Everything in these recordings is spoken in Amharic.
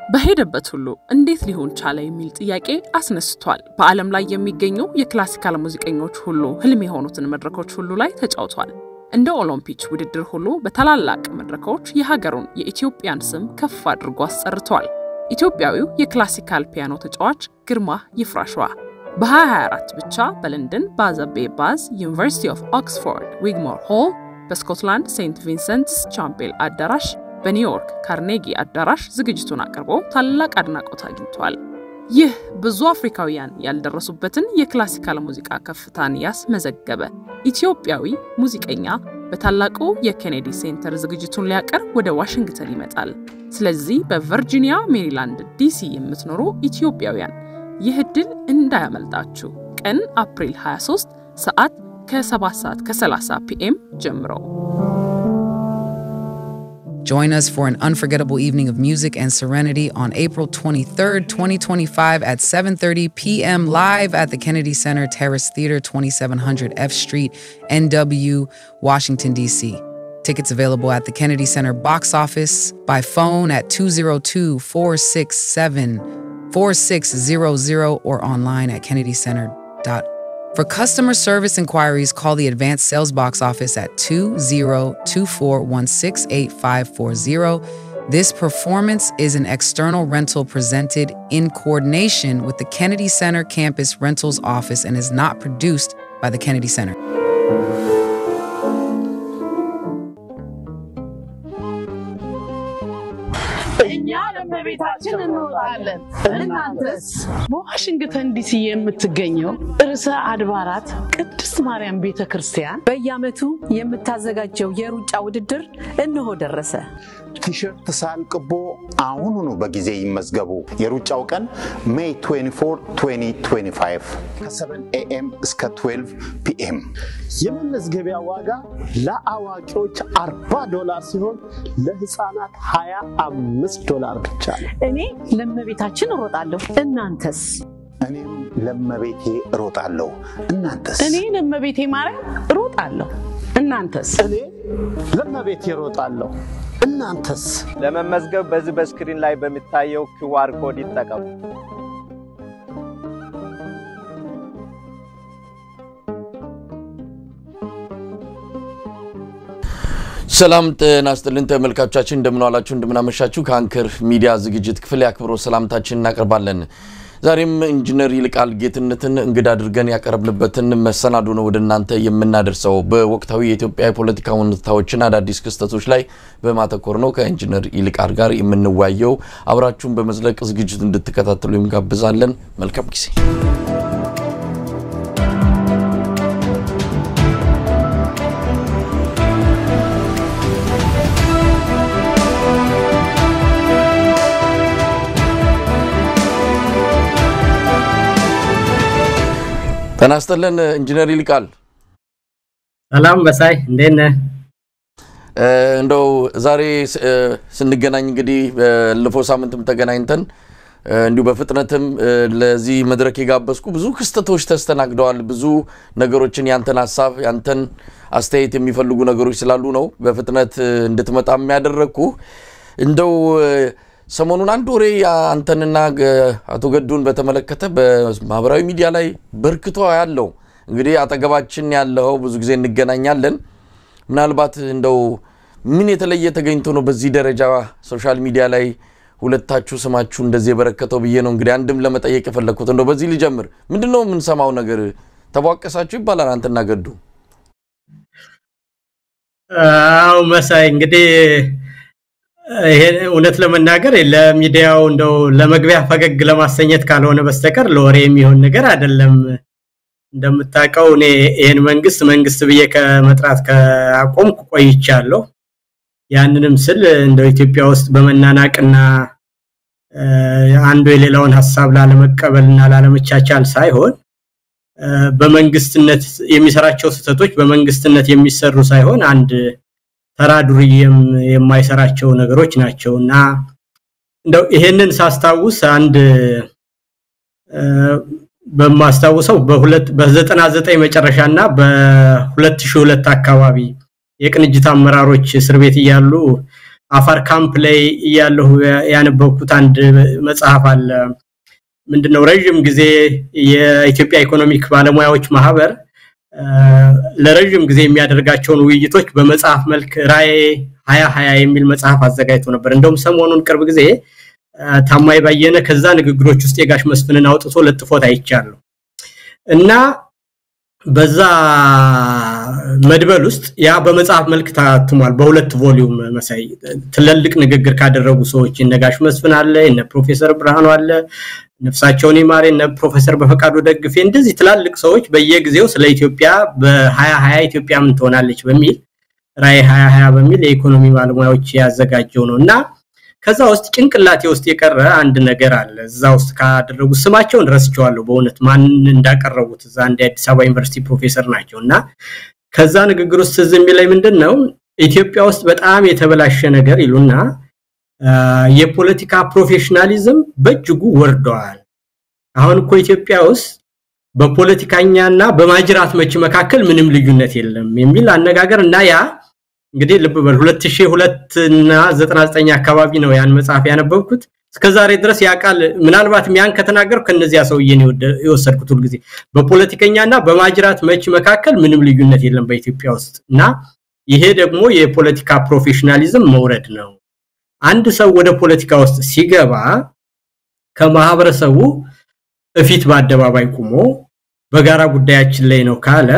በሄደበት ሁሉ እንዴት ሊሆን ቻለ የሚል ጥያቄ አስነስቷል። በዓለም ላይ የሚገኙ የክላሲካል ሙዚቀኞች ሁሉ ህልም የሆኑትን መድረኮች ሁሉ ላይ ተጫውቷል። እንደ ኦሎምፒክ ውድድር ሁሉ በታላላቅ መድረኮች የሀገሩን የኢትዮጵያን ስም ከፍ አድርጎ አስጠርቷል። ኢትዮጵያዊው የክላሲካል ፒያኖ ተጫዋች ግርማ ይፍራሸዋ በ2024 ብቻ በለንደን ባዘቤ ባዝ ዩኒቨርሲቲ ኦፍ ኦክስፎርድ ዊግሞር ሆል በስኮትላንድ ሴንት ቪንሰንትስ ቻምፔል አዳራሽ በኒውዮርክ ካርኔጊ አዳራሽ ዝግጅቱን አቅርቦ ታላቅ አድናቆት አግኝቷል። ይህ ብዙ አፍሪካውያን ያልደረሱበትን የክላሲካል ሙዚቃ ከፍታን ያስመዘገበ ኢትዮጵያዊ ሙዚቀኛ በታላቁ የኬኔዲ ሴንተር ዝግጅቱን ሊያቀርብ ወደ ዋሽንግተን ይመጣል። ስለዚህ በቨርጂኒያ፣ ሜሪላንድ፣ ዲሲ የምትኖሩ ኢትዮጵያውያን ይህ ዕድል እንዳያመልጣችሁ። ቀን አፕሪል 23 ሰዓት ከ7:30 PM ጀምሮ Join us for an unforgettable evening of music and serenity on April 23rd, 2025 at 7:30 p.m. live at the Kennedy Center Terrace Theater, 2700 F Street, NW, Washington, D.C. Tickets available at the Kennedy Center box office, by phone at 202-467-4600 or online at kennedycenter.org. For customer service inquiries, call the Advanced Sales Box Office at 2024168540. This performance is an external rental presented in coordination with the Kennedy Center Campus Rentals Office and is not produced by the Kennedy Center. በቤታችን እንውላለን። እናንተስ? በዋሽንግተን ዲሲ የምትገኘው ርዕሰ አድባራት ቅድስት ማርያም ቤተክርስቲያን በየዓመቱ የምታዘጋጀው የሩጫ ውድድር እነሆ ደረሰ። ቲሸርት ሳልቅቦ አሁኑኑ በጊዜ ይመዝገቡ። የሩጫው ቀን May 24, 2025 ከ7 AM እስከ 12 PM። የመመዝገቢያ ዋጋ ለአዋቂዎች $40 ሲሆን ለህፃናት $25 ብቻ ነው። እኔ ለመቤታችን እሮጣለሁ። እናንተስ? እኔም ለመቤቴ እሮጣለሁ። እናንተስ? እኔ ለመቤቴ ማርያም እሮጣለሁ። እናንተስ? እኔ ለመቤቴ እሮጣለሁ። እናንተስ? ለመመዝገብ በዚህ በስክሪን ላይ በሚታየው QR ኮድ ይጠቀሙ። ሰላም ጤና ይስጥልን ተመልካቾቻችን፣ እንደምን ዋላችሁ እንደምን አመሻችሁ። ከአንከር ሚዲያ ዝግጅት ክፍል ያክብሮ ሰላምታችንን እናቀርባለን። ዛሬም ኢንጂነር ይልቃል ጌትነትን እንግዳ አድርገን ያቀርብንበትን መሰናዶ ነው ወደ እናንተ የምናደርሰው። በወቅታዊ የኢትዮጵያ ፖለቲካ ሁኔታዎችና አዳዲስ ክስተቶች ላይ በማተኮር ነው ከኢንጂነር ይልቃል ጋር የምንወያየው። አብራችሁን በመዝለቅ ዝግጅቱን እንድትከታተሉ እንጋብዛለን። መልካም ጊዜ። ተናስተለን ኢንጂነር ይልቃል። ሰላም በሳይ እንዴት ነህ? እንደው ዛሬ ስንገናኝ እንግዲህ ለፎ ሳምንትም ተገናኝተን እንዲሁ በፍጥነትም ለዚህ መድረክ የጋበዝኩ ብዙ ክስተቶች ተስተናግደዋል። ብዙ ነገሮችን ያንተን ሐሳብ ያንተን አስተያየት የሚፈልጉ ነገሮች ስላሉ ነው በፍጥነት እንድትመጣም ያደረኩ። እንደው ሰሞኑን አንድ ወሬ አንተንና አቶ ገዱን በተመለከተ በማህበራዊ ሚዲያ ላይ በርክቶ ያለው እንግዲህ አጠገባችን ያለው ብዙ ጊዜ እንገናኛለን። ምናልባት እንደው ምን የተለየ ተገኝቶ ነው በዚህ ደረጃ ሶሻል ሚዲያ ላይ ሁለታችሁ ስማችሁ እንደዚህ በረከተው ብዬ ነው እንግዲህ አንድም ለመጠየቅ የፈለኩት። እንደው በዚህ ልጀምር። ምንድነው ምን ሰማው ነገር? ተቧቀሳችሁ ይባላል አንተና ገዱ? አው መሳይ እንግዲህ ይሄ እውነት ለመናገር ለሚዲያው እንደው ለመግቢያ ፈገግ ለማሰኘት ካልሆነ በስተቀር ለወሬ የሚሆን ነገር አይደለም። እንደምታውቀው እኔ ይሄን መንግስት ብዬ ከመጥራት ከአቆምኩ ቆይቻለሁ። ያንንም ስል እንደው ኢትዮጵያ ውስጥ በመናናቅና አንዱ የሌላውን ሐሳብ ላለመቀበልና ላለመቻቻል ሳይሆን በመንግስትነት የሚሰራቸው ስህተቶች በመንግስትነት የሚሰሩ ሳይሆን አንድ ተራዱሪየም የማይሰራቸው ነገሮች ናቸውና እንደው ይሄንን ሳስታውስ አንድ በማስታውሰው በ99 መጨረሻና በ2002 አካባቢ የቅንጅት አመራሮች እስር ቤት ይያሉ አፋር ካምፕ ላይ ያለው ያነበብኩት አንድ መጽሐፍ አለ ምንድነው ረጅም ጊዜ የኢትዮጵያ ኢኮኖሚክ ባለሙያዎች ማህበር ለረጅም ጊዜ የሚያደርጋቸውን ውይይቶች በመጽሐፍ መልክ ራዕይ 2020 የሚል መጽሐፍ አዘጋጅቶ ነበር እንደውም ሰሞኑን ቅርብ ጊዜ ታማይ ባየነ ከዛ ንግግሮች ውስጥ የጋሽ መስፍንን አውጥቶ ለጥፎት አይቻለሁ እና በዛ መድበል ውስጥ ያ በመጽሐፍ መልክ ታትሟል በሁለት ቮሊዩም መሳይ ትልልቅ ንግግር ካደረጉ ሰዎች እነጋሽ መስፍን አለ እነ ፕሮፌሰር ብርሃኑ አለ ነፍሳቸውን ይማር እነ ፕሮፌሰር በፈቃዱ ደግፌ እንደዚህ ትላልቅ ሰዎች በየጊዜው ስለ ኢትዮጵያ በ2020 ኢትዮጵያ ምን ትሆናለች በሚል ራዕይ 2020 በሚል የኢኮኖሚ ባለሙያዎች ያዘጋጀው ነውና ከዛ ውስጥ ጭንቅላቴ ውስጥ የቀረ አንድ ነገር አለ እዛ ውስጥ ካደረጉ ስማቸውን ረስቸዋለሁ በእውነት ማን እንዳቀረቡት እዛ አንድ አዲስ አበባ ዩኒቨርሲቲ ፕሮፌሰር ናቸውና ከዛ ንግግር ውስጥ ዝም ላይ ምንድነው ኢትዮጵያ ውስጥ በጣም የተበላሸ ነገር ይሉና የፖለቲካ ፕሮፌሽናሊዝም በእጅጉ ወርዷል አሁን እኮ ኢትዮጵያ ውስጥ በፖለቲካኛና በማጅራት መች መካከል ምንም ልዩነት የለም የሚል አነጋገር እና ያ እንግዲህ ልብ በል 2002 እና 99 አካባቢ ነው ያን መጽሐፍ ያነበብኩት እስከዛሬ ድረስ ያቃል ምናልባት ሚያን ከተናገርኩ ከነዚያ ሰውዬን የወሰድኩት ሁሉ ጊዜ በፖለቲከኛና በማጅራት መች መካከል ምንም ልዩነት የለም በኢትዮጵያ ውስጥ እና ይሄ ደግሞ የፖለቲካ ፕሮፌሽናሊዝም መውረድ ነው አንድ ሰው ወደ ፖለቲካ ውስጥ ሲገባ ከማህበረሰቡ እፊት በአደባባይ ቆሞ በጋራ ጉዳያችን ላይ ነው ካለ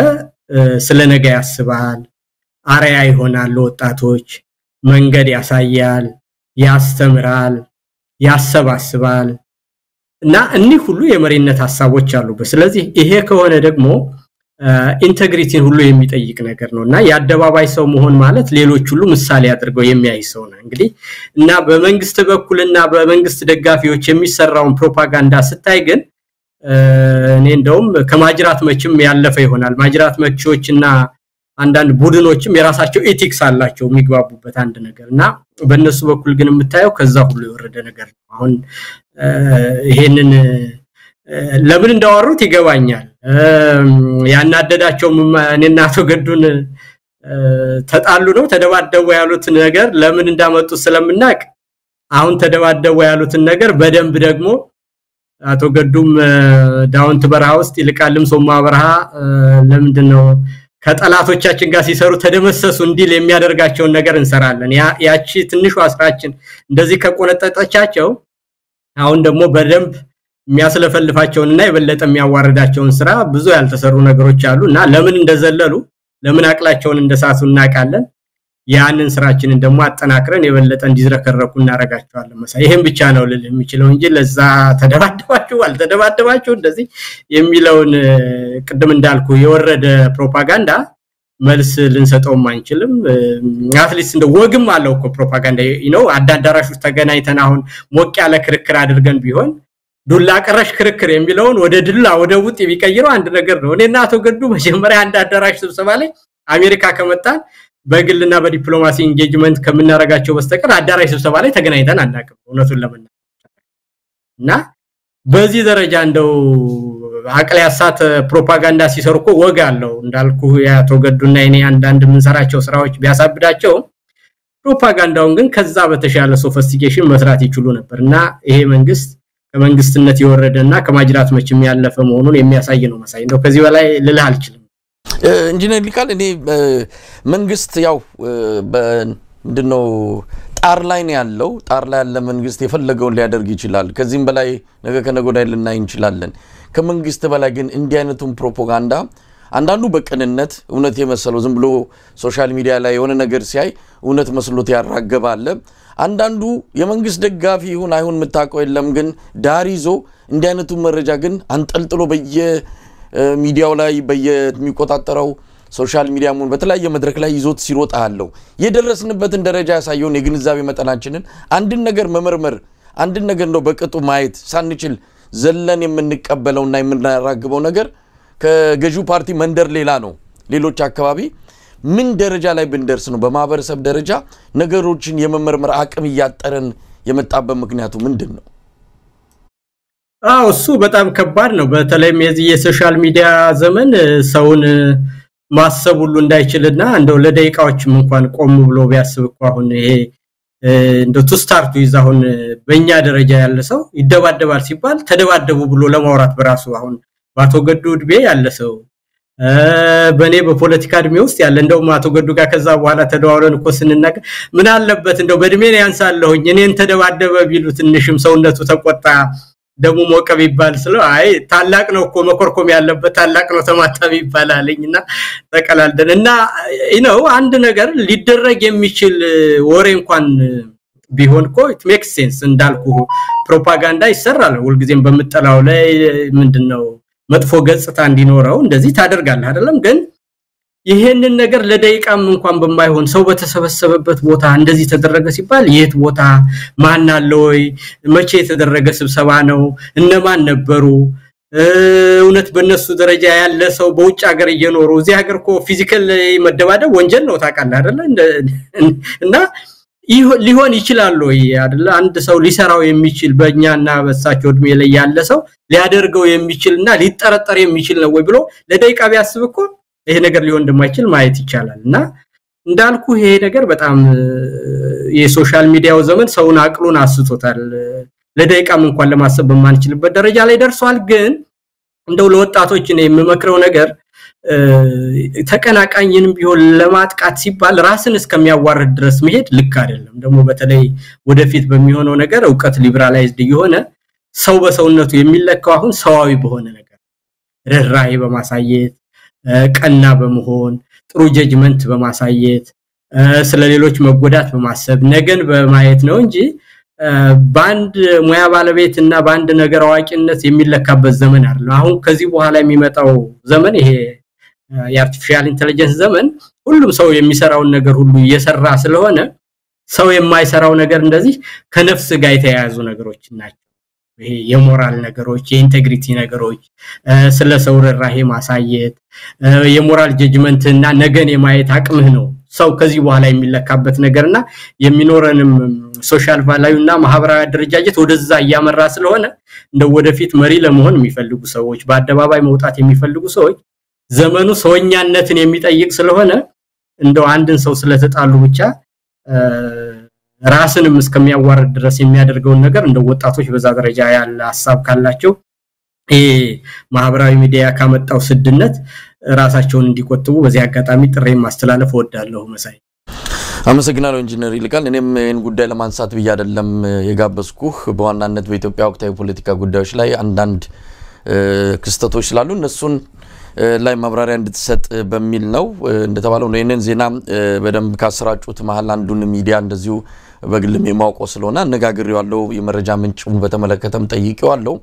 ስለ ነገ ያስባል አሪያ ይሆናል ወጣቶች መንገድ ያሳያል ያስተምራል ያሰባስባል እና እኒህ ሁሉ የመሪነት ሐሳቦች አሉበት ስለዚህ ይሄ ከሆነ ደግሞ ኢንተግሪቲን ሁሉ የሚጠይቅ ነገር ነውና ያደባባይ ሰው መሆን ማለት ሌሎች ሁሉ ምሳሌ አድርገው የሚያይ ሰው ነው እንግዲህ እና በመንግስት በኩልና በመንግስት ደጋፊዎች የሚሰራውን ፕሮፓጋንዳ ስታይ ግን እኔ እንደውም ከማጅራት መችም ያለፈ ይሆናል ማጅራት መቾችና አንዳንድ ቡድኖችም የራሳቸው ኤቲክስ አላቸው የሚግባቡበት አንድ ነገርና በእነሱ በኩል ግን የምታየው ከዛ ሁሉ የወረደ ነገር ነው አሁን ይሄንን ለምን እንዳወሩት ይገባኛል ያናደዳቸው እኔና አቶ ገዱን ተጣሉ ነው ተደባደቡ ያሉት ነገር ለምን እንዳመጡ ስለምናቅ አሁን ተደባደቡ ያሉትን ነገር በደንብ ደግሞ አቶ ገዱም ዳውንት በረሃ ውስጥ ይልቃልም ሶማ በረሃ ለምንድነው ከጠላቶቻችን ጋር ሲሰሩ ተደመሰሱ እንዲል የሚያደርጋቸውን ነገር እንሰራለን ያቺ ትንሹ አስራችን እንደዚህ ከቆነጠጠቻቸው አሁን ደግሞ በደንብ የሚያስለፈልፋቸውንና የበለጠ የሚያዋርዳቸውን ስራ ብዙ ያልተሰሩ ነገሮች አሉና ለምን እንደዘለሉ ለምን አቅላቸውን እንደሳቱ እናቃለን ያንን ስራችንን ደግሞ አጠናክረን የበለጠ እንዲዝረከረኩ እናረጋቸዋለን መሳይ ይሄን ብቻ ነው ልል የሚችለው እንጂ ለዛ ተደባደባችሁ አልተደባደባችሁ እንደዚህ የሚለውን ቅድም እንዳልኩ የወረደ ፕሮፓጋንዳ መልስ ልንሰጠው ማንችልም አትሊስት እንደ ወግም አለው እኮ ፕሮፓጋንዳ ነው አዳዳራሹ ተገናኝተን አሁን ሞቅ ያለ ክርክር አድርገን ቢሆን ዱላ ቀረሽ ክርክር የሚለውን ወደ ድላ ወደ ውጥ ቢቀይረው አንድ ነገር ነው እኔና አቶ ገዱ መጀመሪያ አንድ አዳራሽ ስብሰባ ላይ አሜሪካ ከመጣን በግልና በዲፕሎማሲ ኢንጌጅመንት ከምናረጋቸው በስተቀር አዳራሽ ስብሰባ ላይ ተገናኝተን አናውቅም እውነቱን ለመናገር እና በዚህ ደረጃ እንደው አቅለ ያሳት ፕሮፓጋንዳ ሲሰርኮ ወጋ አለው እንዳልኩ ያቶ ገዱና እኔ አንዳንድ ምንሰራቸው ስራዎች ቢያሳብዳቸው ፕሮፓጋንዳውን ግን ከዛ በተሻለ ሶፊስቲኬሽን መስራት ይችሉ ነበርና ይሄ መንግስት ከመንግስትነት የወረደና ከማጅራት መችም ያለፈ መሆኑን የሚያሳይ ነው መሳይ እንደው ከዚህ በላይ ልልህ አልችልም ኢንጂነር ሊቃል እኔ መንግስት ያው ምንድነው ጣር ላይ ነው ያለው ጣር ላይ ያለ መንግስት የፈለገውን ሊያደርግ ይችላል ከዚህም በላይ ነገ ከነጎዳይ ልናይ እንችላለን ከመንግስት በላይ ግን እንዲህ አይነቱን ፕሮፓጋንዳ አንዳንዱ በቀንነት እውነት የመሰለው ዝም ብሎ ሶሻል ሚዲያ ላይ የሆነ ነገር ሲያይ እውነት መስሎት ያራገባል አንዳንዱ የመንግስት ደጋፊ ይሁን አይሁን መታቀው የለም ግን ዳር ይዞ እንዲህ አይነቱ መረጃ ግን አንጠልጥሎ በየሚዲያው ላይ በየሚቆጣጣረው ሶሻል ሚዲያ ሙን በተለያየ መድረክ ላይ ይዞት ሲሮጥ አለው የደረስንበትን ደረጃ ያሳየውን የግንዛቤ መጠናችንን አንድን ነገር መመርመር አንድን ነገር ነው በቅጡ ማየት ሳንችል ዘለን የምንቀበለውና የምናራግበው ነገር ከገዢው ፓርቲ መንደር ሌላ ነው ሌሎች አካባቢ ምን ደረጃ ላይ ብንደርስ ነው በማህበረሰብ ደረጃ ነገሮችን የመመርመር አቅም ያጠረን የመጣበት ምክንያቱ ምንድነው እሱ በጣም ከባድ ነው በተለይም የዚህ የሶሻል ሚዲያ ዘመን ሰውን ማሰብ ሁሉ እንዳይችልና እንደው ለደቂቃዎችም እንኳን ቆም ብሎ ቢያስብ አሁን ይሄ እንደው ስታርቱ ይዛውን በእኛ ደረጃ ያለ ሰው ይደባደባል ሲባል ተደባደቡ ብሎ ለማውራት በራሱ አሁን አቶ ገዱ ድቤ ያለ ሰው በኔ በፖለቲካ እድሜ ውስጥ ያለ እንደው አቶ ገዱ ጋር ከዛ በኋላ ተደዋውለን እኮ ስንናገር ምን አለበት እንደው በእድሜ ነው ያንሳለሁኝ እኔን ተደባደበ ቢሉ ትንሽም ሰውነቱ ተቆጣ ደሙ ሞቀ ቢባል ስለው አይ ታላቅ ነው እኮ መኮርኮም ያለበት ታላቅ ነው ተማታብ ይባላልኝና ተቀላልደንና አንድ ነገር ሊደረግ የሚችል ወሬ እንኳን ቢሆን እኮ it makes sense እንዳልኩ ፕሮፓጋንዳ ይሰራል ሁልጊዜም በመጠላው ላይ ምንድነው መጥፎ ገጽታ እንዲኖረው እንደዚህ ታደርጋለህ አይደለም ግን ይሄንን ነገር ለደቂቃም እንኳን በማይሆን ሰው በተሰበሰበበት ቦታ እንደዚህ ተደረገ ሲባል የት ቦታ ማን አለውይ መቼ የተደረገ ስብሰባ ነው እነማን ነበሩ እውነት በእነሱ ደረጃ ያለ ሰው በውጭ ሀገር እየኖሩ እዚህ ሀገርኮ ፊዚካል መደባደብ ወንጀል ነው ታውቃለህ አይደለ እና ሊሆን ይችላል ወይ አይደለ አንድ ሰው ሊሰራው የሚችል በእኛና በሳቸው እድሜ ላይ ያለ ሰው ሊያደርገው የሚችልና ሊጠረጠር የሚችል ነው ወይ ብሎ ለደቂቃ ቢያስብ እኮ ይሄ ነገር ሊሆን እንደማይችል ማየት ይቻላልና እንዳልኩ ይሄ ነገር በጣም የሶሻል ሚዲያው ዘመን ሰውን አቅሉን አስቶታል ለደቂቃም እንኳን ለማሰብ በማንችልበት ደረጃ ላይ ደርሷል ግን እንደው ለወጣቶች ነው የምመክረው ነገር ተቀናቃኝንም ቢሆን ለማጥቃት ሲባል ራስን እስከሚያዋርድ ድረስ መሄድ ልክ አይደለም ደግሞ በተለይ ወደፊት በሚሆነው ነገር ዕውቀት ሊበራላይዝድ የሆነ ሰው በሰውነቱ የሚለካው አሁን ሰዋዊ በሆነ ነገር ርህራሄ በማሳየት ቀና በመሆን ጥሩ ጀጅመንት በማሳየት ስለሌሎች መጎዳት በማሰብ ነገን በማየት ነው እንጂ ባንድ ሙያ ባለቤትና ባንድ ነገር አዋቂነት የሚለካበት ዘመን አይደለም አሁን ከዚህ በኋላ የሚመጣው ዘመን ይሄ የአርቲፊሻል ኢንተለጀንስ ዘመን ሁሉም ሰው የሚሰራውን ነገር ሁሉ እየሰራ ስለሆነ ሰው የማይሰራው ነገር እንደዚህ ከነፍስ ጋር የተያያዙ ነገሮች ናቸው ይሄ የሞራል ነገሮች የኢንቴግሪቲ ነገሮች ስለ ሰው ርህራሄ ማሳየት የሞራል ጀጅመንት እና ነገን የማየት አቅምህ ነው ሰው ከዚህ በኋላ የሚለካበት ነገርና የሚኖረንም ሶሻል ቫልዩና ማህበራዊ አደረጃጀት ወደዛ ያመራ ስለሆነ እንደው ወደፊት መሪ ለመሆን የሚፈልጉ ሰዎች በአደባባይ መውጣት የሚፈልጉ ሰዎች ዘመኑ ሰውኛነትን የሚጠይቅ ስለሆነ እንደው አንድን ሰው ስለተጣሉ ብቻ ራስንም እስከሚያዋርድ ድረስ የሚያደርገውን ነገር እንደው ወጣቶች በዛ ደረጃ ያለ ሐሳብ ካላቸው ማህበራዊ ሚዲያ ካመጣው ስድነት ራሳቸውን እንዲቆጥቡ በዚህ አጋጣሚ ጥሬ ማስተላለፍ ወዳለሁ መሳይ አመሰግናለሁ ኢንጂነር ይልቃል እኔም ይሄን ጉዳይ ለማንሳት ብዬ አይደለም የጋበዝኩህ በዋናነት በኢትዮጵያ ወቅታዊ ፖለቲካ ጉዳዮች ላይ አንዳንድ ክስተቶች ስላሉ እነሱን ላይ ማብራሪያ እንድትሰጥ በሚል ነው እንደተባለው ነው ይሄንን ዜና በደንብ ካሰራጩት መሃል አንዱን ሚዲያ እንደዚሁ በግልም የማውቀው ስለሆነ አነጋግሬዋለሁ የመረጃ ምንጩን በተመለከተም ጠይቄዋለሁ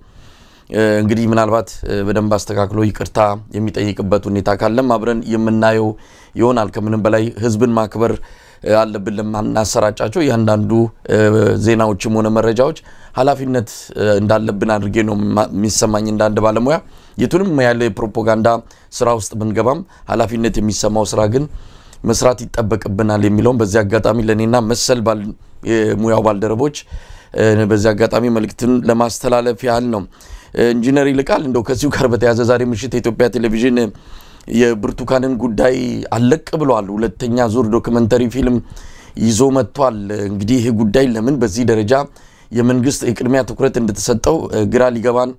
እንግዲህ ምናልባት በደንብ አስተካክሎ ይቅርታ የሚጠይቅበት ሁኔታ ካለም አብረን የምናየው ይሆናል ከምንም በላይ ህዝብን ማክበር አለብን ለማናሰራጫቸው ያንዳንዱ ዜናዎችም ሆነ መረጃዎች ኃላፊነት እንዳለብን አድርጌ ነው የሚሰማኝ እንዳንድ ባለሙያ የቱንም ያለ ፕሮፓጋንዳ ስራ ውስጥ ብንገባም ኃላፊነት የሚሰማው ስራ ግን መስራት ይተበቅብናል የሚለውን በዚህ አጋጣሚ ለኔና መሰል ሙያው ባልደረቦች በዚህ አጋጣሚ መልእክትን ለማስተላለፍ ያህል ነው ኢንጂነር ይልቃል እንደው ከዚሁ ጋር በተያያዘ ዛሬ ምሽት የኢትዮጵያ ቴሌቪዥን የብርቱካንን ጉዳይ አለቅ ብሏል ሁለተኛ ዙር ዶክመንተሪ ፊልም ይዞ መጥቷል እንግዲህ ይሄ ጉዳይ ለምን በዚህ ደረጃ የመንግስት የቅድሚያ ትኩረት እንድትሰጠው ግራ ሊገባን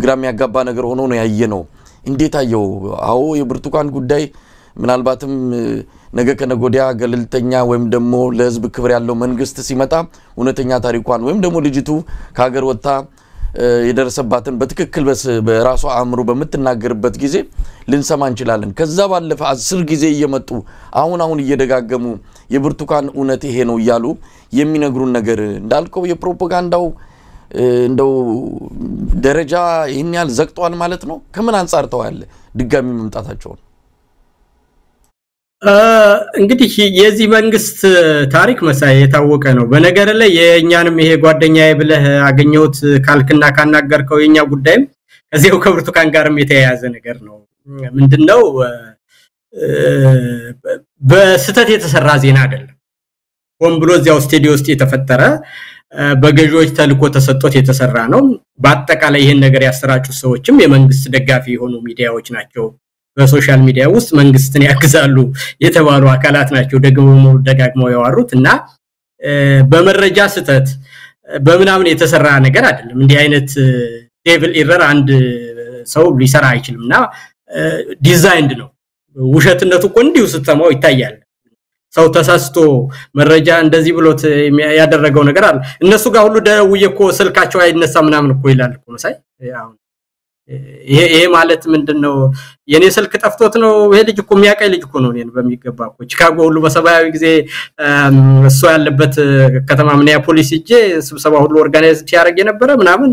ግራ የሚያጋባ ነገር ሆኖ ነው ያየነው እንዴት አየው አዎ የብርቱካን ጉዳይ ምናልባትም ነገ ከነጎዲያ ገለልተኛ ወይም ደግሞ ለህዝብ ክብር ያለው መንግስት ሲመጣ እውነተኛ ታሪኳን ወይም ደግሞ ልጅቱ ከሀገር ወጣ የደረሰባትን በትክክል በራሷ አእምሮ በመትናገርበት ጊዜ ልንሰማ እንችላለን ከዛ ባለፈ 10 ጊዜ እየመጡ አሁን እየደጋገሙ የብርቱካን እውነት ይሄ ነው ይያሉ የሚነግሩን ነገር እንዳልከው የፕሮፓጋንዳው እንደው ደረጃ ይሄን ያህል ዘቅጧል ማለት ነው ከምን አንፃር ተዋለ ድጋሚ መምጣታቸው እንግዲህ የዚህ መንግስት ታሪክ መሳይ የታወቀ ነው በነገር ላይ የኛንም ይሄ ጓደኛዬ ብለህ አገኘውት ካልክና ካናገርከው የኛ ጉዳይም ከዚያው ከብርቱካን ጋርም የተያያዘ ነገር ነው ምንድነው በስተት የተሰራ ዜና አይደለም ወን ብሎ እዚያው ስቱዲዮ ውስጥ የተፈጠረ በገጆች ተልኮ ተሰጥቶት የተሰራ ነው በአጠቃላይ ይሄን ነገር ያሰራጩ ሰዎችም የመንግስት ደጋፊ የሆኑ ሚዲያዎች ናቸው በሶሻል ሚዲያ ውስጥ መንግስትን ያግዛሉ የተባሉ አካላት ናቸው ደጋግመው ያወሩትና በመረጃ ስተት በምናምን የተሰራ ነገር አይደለም እንዲህ አይነት ዴቪል ኤረር አንድ ሰው ሊሰራ አይችልምና ዲዛይንድ ነው ውሸትነቱ እኮ እንዲው ስተማው ይታያል ሰው ተሳስቶ መረጃ እንደዚህ ብሎት ያደረገው ነገር አለ እነሱ ጋር ሁሉ ደውየኮ ስልካቸው አይነሳ ምናምን እኮ ይላል እኮ መሳይ ያው ይሄ ማለት ምንድነው የኔ ስልክ ጠፍቶት ነው ይሄ ልጅ እኮ የሚያቀይ ልጅ እኮ ነው እኔን በሚገባ እኮ ቺካጎ ሁሉ በሰባያዊ ጊዜ እሱ ያለበት ከተማ ሚኒያፖሊስ እጄ ስብሰባ ሁሉ ኦርጋናይዝ ያደርግ የነበረ ምናምን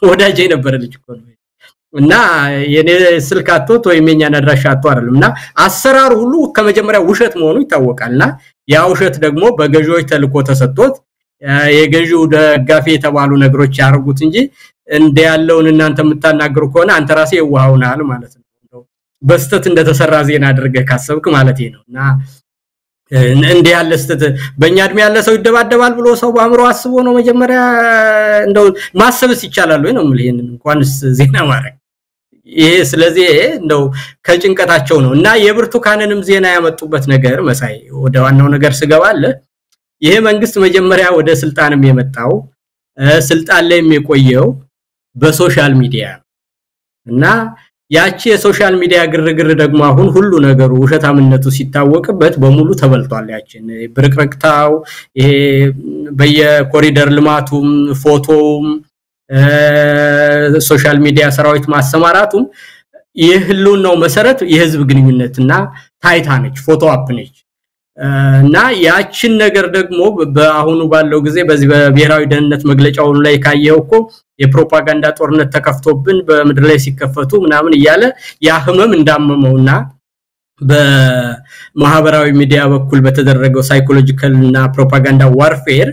ወዳጄ ነበር ልጅ እኮ ነው እና የኔ ስልክ አጥቶት ወይ የኛን አድራሻ አጥቶ አይደለምና አሰራሩ ሁሉ ከመጀመሪያ ውሸት መሆኑ ይታወቃልና ያ ውሸት ደግሞ በገዢዎች ተልቆ ተሰጥቶት የገዢው ደጋፊ የተባሉ ነገሮች ያርጉት እንጂ እንደ ያለውን እናንተ የምታናገሩ ከሆነ አንተ ራሴ ይዋሃውናል ማለት ነው በስተት እንደተሰራ ዜና አድርገህ ካሰብክ ማለት ነውና እንደ ያለ ስተት በእኛ እድሜ ያለ ሰው ይደባደባል ብሎ ሰው ባምሮ አስቦ ነው መጀመሪያ እንደው ማሰብስ ይቻላል ወይ ነው ማለት እንኳንስ ዜና ማረግ ይሄ ስለዚህ እንደው ከጭንቀታቸው ነው እና የብርቱካንንም ዜና ያመጡበት ነገር መሳይ ወደ ዋናው ነገር ስገባለ ይሄ መንግስት መጀመሪያ ወደ ስልጣንም የመጣው ስልጣን ላይ የሚቆየው በሶሻል ሚዲያ እና ያቺ የሶሻል ሚዲያ ግርግር ደግሞ አሁን ሁሉ ነገሩ ውሸታምነቱ ሲታወቅበት በሙሉ ተበልቷል ያቺን ብርቅርቅታው ይሄ በየኮሪደር ልማቱም ፎቶውም ሶሻል ሚዲያ ሰራዊት ማሰማራቱም ይህሉን ነው መሰረት የህዝብ ግንኙነትና ታይታ ነች ፎቶ አፕ ነች እና ያቺን ነገር ደግሞ በአሁኑ ባለው ጊዜ በዚህ በብሔራዊ ደህንነት መግለጫው ላይ ካየውኮ የፕሮፓጋንዳ ጦርነት ተከፍቶብን በመድር ላይ ሲከፈቱ ምናምን ይያለ ያ ህመም እንዳመመውና በማህበራዊ ሚዲያ በኩል በተደረገው ሳይኮሎጂካልና ፕሮፓጋንዳ ዋርፌር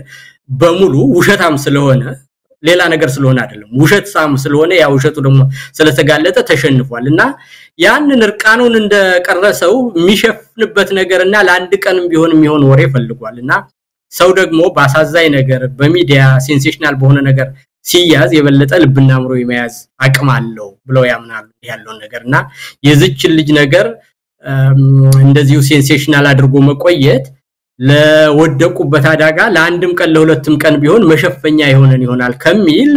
በሙሉ ውሸታም ስለሆነ ሌላ ነገር ስለሆነ አይደለም ውሸት ሳም ስለሆነ ያ ውሸቱ ደግሞ ስለተጋለጠ ተሸንፏልና ያንን እርቃኑን እንደቀረሰው የሚሸፍንበት ነገርና ለአንድ ቀንም ቢሆን የሚሆን ወሬ ፈልጓልና ሰው ደግሞ ባሳዛይ ነገር በሚዲያ ሴንሴሽናል በሆነ ነገር ሲያዝ የበለጠ ልብና አምሮ የመያዝ አቅም አለው ብለው ያምናሉ ያለው ነገርና የዚች ልጅ ነገር እንደዚሁ ሴንሴሽናል አድርጎ መቆየት ለወደቁበት አዳጋ ለአንድም ቀን ለሁለትም ቀን ቢሆን መሸፈኛ ይሆናል ከሚል